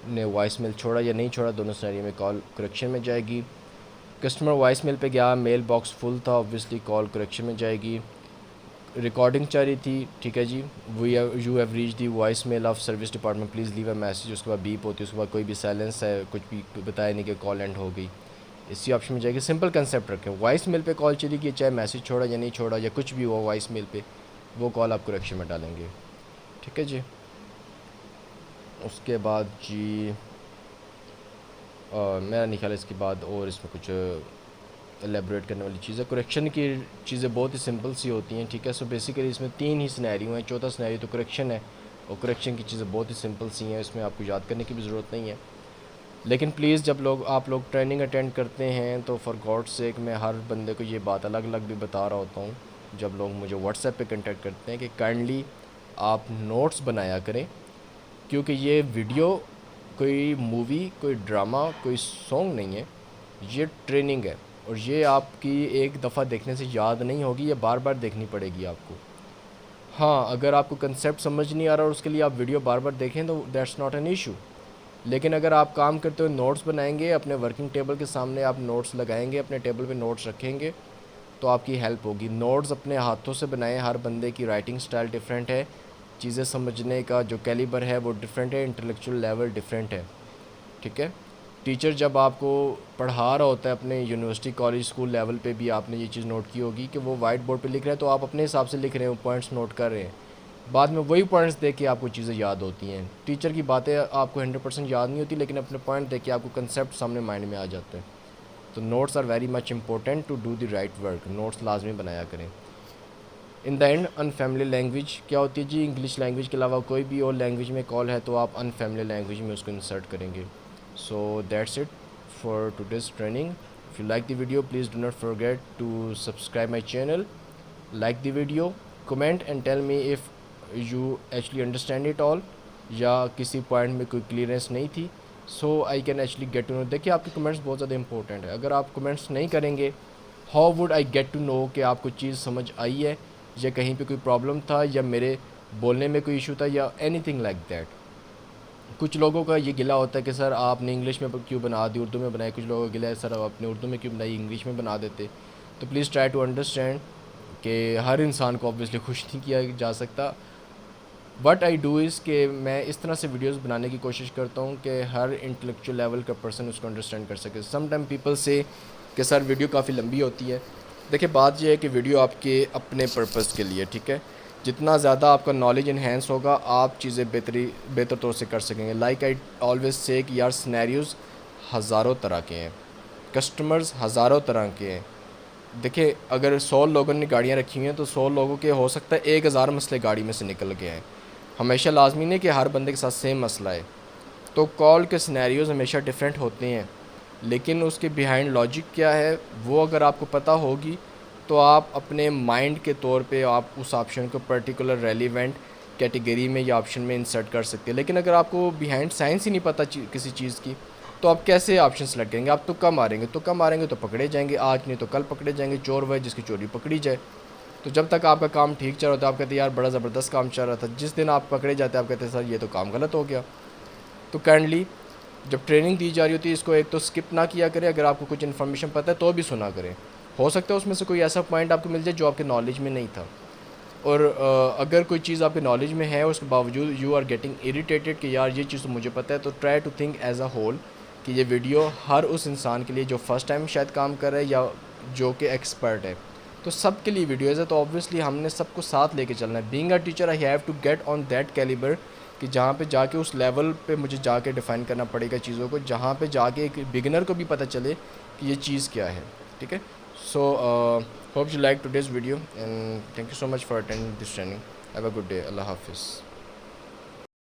نے وائس میل چھوڑا یا نہیں چھوڑا، دونوں سینیریو میں کال کریکشن میں جائے گی. کسٹمر وائس میل پہ گیا، میل باکس فل تھا، آبویسلی کال کریکشن میں جائے گی. ریکارڈنگ چل رہی تھی، ٹھیک ہے جی، you have reach the voice mail of service department please leave a message. اس کے بعد بیپ ہوتی ہے، اس کے بعد کوئی بھی سائلنس ہے، کچھ بھی بتایا نہیں کہ کال اینڈ ہو گئی. اسی آپشن میں جائے گی. سمپل کنسیپٹ رکھیں، وائس میل پہ کال چلی گئی، چاہے میسج چھوڑا یا نہیں چھوڑا یا کچھ بھی ہوا وائس میل پہ، وہ کال آپ کریکشن میں ڈالیں گے، ٹھیک ہے جی. اس کے بعد جی میرا نہیں خیال ہے اس کے بعد اور اس میں کچھ ایلیبریٹ کرنے والی چیز ہے. کریکشن کی چیزیں بہت ہی سمپل سی ہوتی ہیں، ٹھیک ہے. سو بیسیکلی اس میں 3 ہی سینیریو ہیں، چوتھا سینیریو تو کریکشن ہے، اور کریکشن کی چیزیں بہت ہی سمپل سی ہیں، اس میں آپ کو یاد کرنے کی بھی ضرورت نہیں ہے. لیکن پلیز جب آپ لوگ ٹریننگ اٹینڈ کرتے ہیں تو فار گاڈ سیک میں ہر بندے کو یہ بات الگ الگ بھی بتا رہا ہوتا ہوں جب لوگ مجھے واٹس ایپ پہ کنٹیکٹ کرتے ہیں کہ کائنڈلی آپ نوٹس بنایا کریں، کیونکہ یہ ویڈیو کوئی مووی، کوئی ڈرامہ، کوئی سانگ نہیں ہے، یہ ٹریننگ ہے. اور یہ آپ کی ایک دفعہ دیکھنے سے یاد نہیں ہوگی، یہ بار بار دیکھنی پڑے گی آپ کو. ہاں اگر آپ کو کنسیپٹ سمجھ نہیں آ رہا اور اس کے لیے آپ ویڈیو بار بار دیکھیں تو دیٹس ناٹ این ایشو. لیکن اگر آپ کام کرتے ہوئے نوٹس بنائیں گے، اپنے ورکنگ ٹیبل کے سامنے آپ نوٹس لگائیں گے، اپنے ٹیبل پہ نوٹس رکھیں گے، تو آپ کی ہیلپ ہوگی. نوٹس اپنے ہاتھوں سے بنائیں، ہر بندے کی رائٹنگ سٹائل ڈیفرنٹ ہے، چیزیں سمجھنے کا جو کیلیبر ہے وہ ڈیفرنٹ ہے، انٹلیکچوئل لیول ڈیفرنٹ ہے، ٹھیک ہے. ٹیچر جب آپ کو پڑھا رہا ہوتا ہے اپنے یونیورسٹی کالج اسکول لیول پہ بھی آپ نے یہ چیز نوٹ کی ہوگی کہ وہ وائٹ بورڈ پہ لکھ رہے ہیں تو آپ اپنے حساب سے لکھ رہے ہیں، وہ پوائنٹس نوٹ کر رہے ہیں، بعد میں وہی پوائنٹس دیکھ کے آپ کو چیزیں یاد ہوتی ہیں. ٹیچر کی باتیں آپ کو 100% یاد نہیں ہوتی، لیکن اپنے پوائنٹ دیکھ کے آپ کو کنسیپٹ سامنے مائنڈ میں آ جاتے ہیں. تو notes are very much important to do the right work. Notes لازمی بنایا کریں. ان دا اینڈ انفیملی لینگویج کیا ہوتی ہے جی؟ انگلش لینگویج کے علاوہ کوئی بھی اور لینگویج میں کال ہے تو آپ انفیملی لینگویج میں اس کو انسرٹ کریں گے. So that's it for today's training. If you like the video please do not forget to subscribe my channel. Like the video, comment and tell me if you actually understand it all, یا کسی point میں کوئی clearance نہیں تھی، so I can actually get to know. دیکھیے آپ کے comments بہت زیادہ امپورٹنٹ ہے. اگر آپ کمنٹس نہیں کریں گے، how would I get to know کہ آپ کو چیز سمجھ آئی ہے، یا کہیں پہ کوئی پرابلم تھا، یا میرے بولنے میں کوئی ایشو تھا، یا اینی تھنگ لائک دیٹ. کچھ لوگوں کا یہ گلہ ہوتا ہے کہ سر آپ نے انگلش میں کیوں بنا دی، اردو میں بنائی. کچھ لوگوں کا گلہ ہے سر آپ نے اردو میں کیوں بنائی، انگلش میں بنا دیتے. تو پلیز ٹرائی ٹو انڈرسٹینڈ کہ ہر انسان کو آبویسلی خوش نہیں کیا جا سکتا. وٹ آئی ڈو از کہ میں اس طرح سے ویڈیوز بنانے کی کوشش کرتا ہوں کہ ہر انٹلیکچوئل لیول کا پرسن اس کو انڈرسٹینڈ کر سکے. سم ٹائم پیپل سے کہ سر ویڈیو کافی لمبی ہوتی ہے. دیکھیں بات یہ ہے کہ ویڈیو آپ کے اپنے پرپس کے لیے، ٹھیک ہے. جتنا زیادہ آپ کا نالج انہینس ہوگا، آپ چیزیں بہتر طور سے کر سکیں گے. لائک آئی آلویز سے کہ یار سینیریوز ہزاروں طرح کے ہیں، کسٹمرز ہزاروں طرح کے ہیں. دیکھیں اگر 100 لوگوں نے گاڑیاں رکھی ہوئی ہیں تو 100 لوگوں کے ہو سکتا ہے 1000 مسئلے گاڑی میں سے نکل گئے ہیں. ہمیشہ لازمی نہیں کہ ہر بندے کے ساتھ سیم مسئلہ ہے. تو کال کے سینیریوز ہمیشہ ڈیفرنٹ ہوتے ہیں، لیکن اس کے بیہائنڈ لاجک کیا ہے وہ اگر آپ کو پتہ ہوگی تو آپ اپنے مائنڈ کے طور پہ آپ اس آپشن کو پرٹیکولر ریلیونٹ کیٹیگری میں یا آپشن میں انسرٹ کر سکتے ہیں. لیکن اگر آپ کو بیہائنڈ سائنس ہی نہیں پتہ کسی چیز کی، تو آپ کیسے آپشن سلیکٹ کریں گے؟ آپ تکا ماریں گے، تکا ماریں گے تو پکڑے جائیں گے، آج نہیں تو کل پکڑے جائیں گے، چور وہ جس کی چوری پکڑی جائے۔ تو جب تک آپ کا کام ٹھیک چل رہا تھا آپ کہتے ہیں یار بڑا زبردست کام چل رہا تھا، جس دن آپ پکڑے جاتے ہیں آپ کہتے ہیں سر یہ تو کام غلط ہو گیا۔ تو کائنڈلی جب ٹریننگ دی جا رہی ہوتی ہے اس کو ایک تو اسکپ نہ کیا کریں، اگر آپ کو کچھ انفارمیشن پتہ ہے تو بھی سنا کریں، ہو سکتا ہے اس میں سے کوئی ایسا پوائنٹ آپ کو مل جائے جو آپ کے نالج میں نہیں تھا، اور اگر کوئی چیز آپ کے نالج میں ہے اس کے باوجود یو آر گیٹنگ اریٹیٹڈ کہ یار یہ چیز تو مجھے پتہ ہے، تو try to think as a whole کہ یہ ویڈیو ہر اس انسان کے لیے جو فرسٹ ٹائم شاید کام کر رہا ہے یا جو کہ ایکسپرٹ ہے، تو سب کے لیے ویڈیوز ہے۔ تو آبویسلی ہم نے سب کو ساتھ لے کے چلنا ہے۔ Being a teacher I have to get on that calibre کہ جہاں پہ جا کے اس لیول پہ مجھے جا کے ڈیفائن کرنا پڑے گا چیزوں کو، جہاں پہ جا کے ایک بگنر کو بھی پتہ چلے کہ یہ چیز کیا ہے، ٹھیک ہے۔ So hope you like today's video and thank you so much for attending this training. Have a good day, اللہ حافظ۔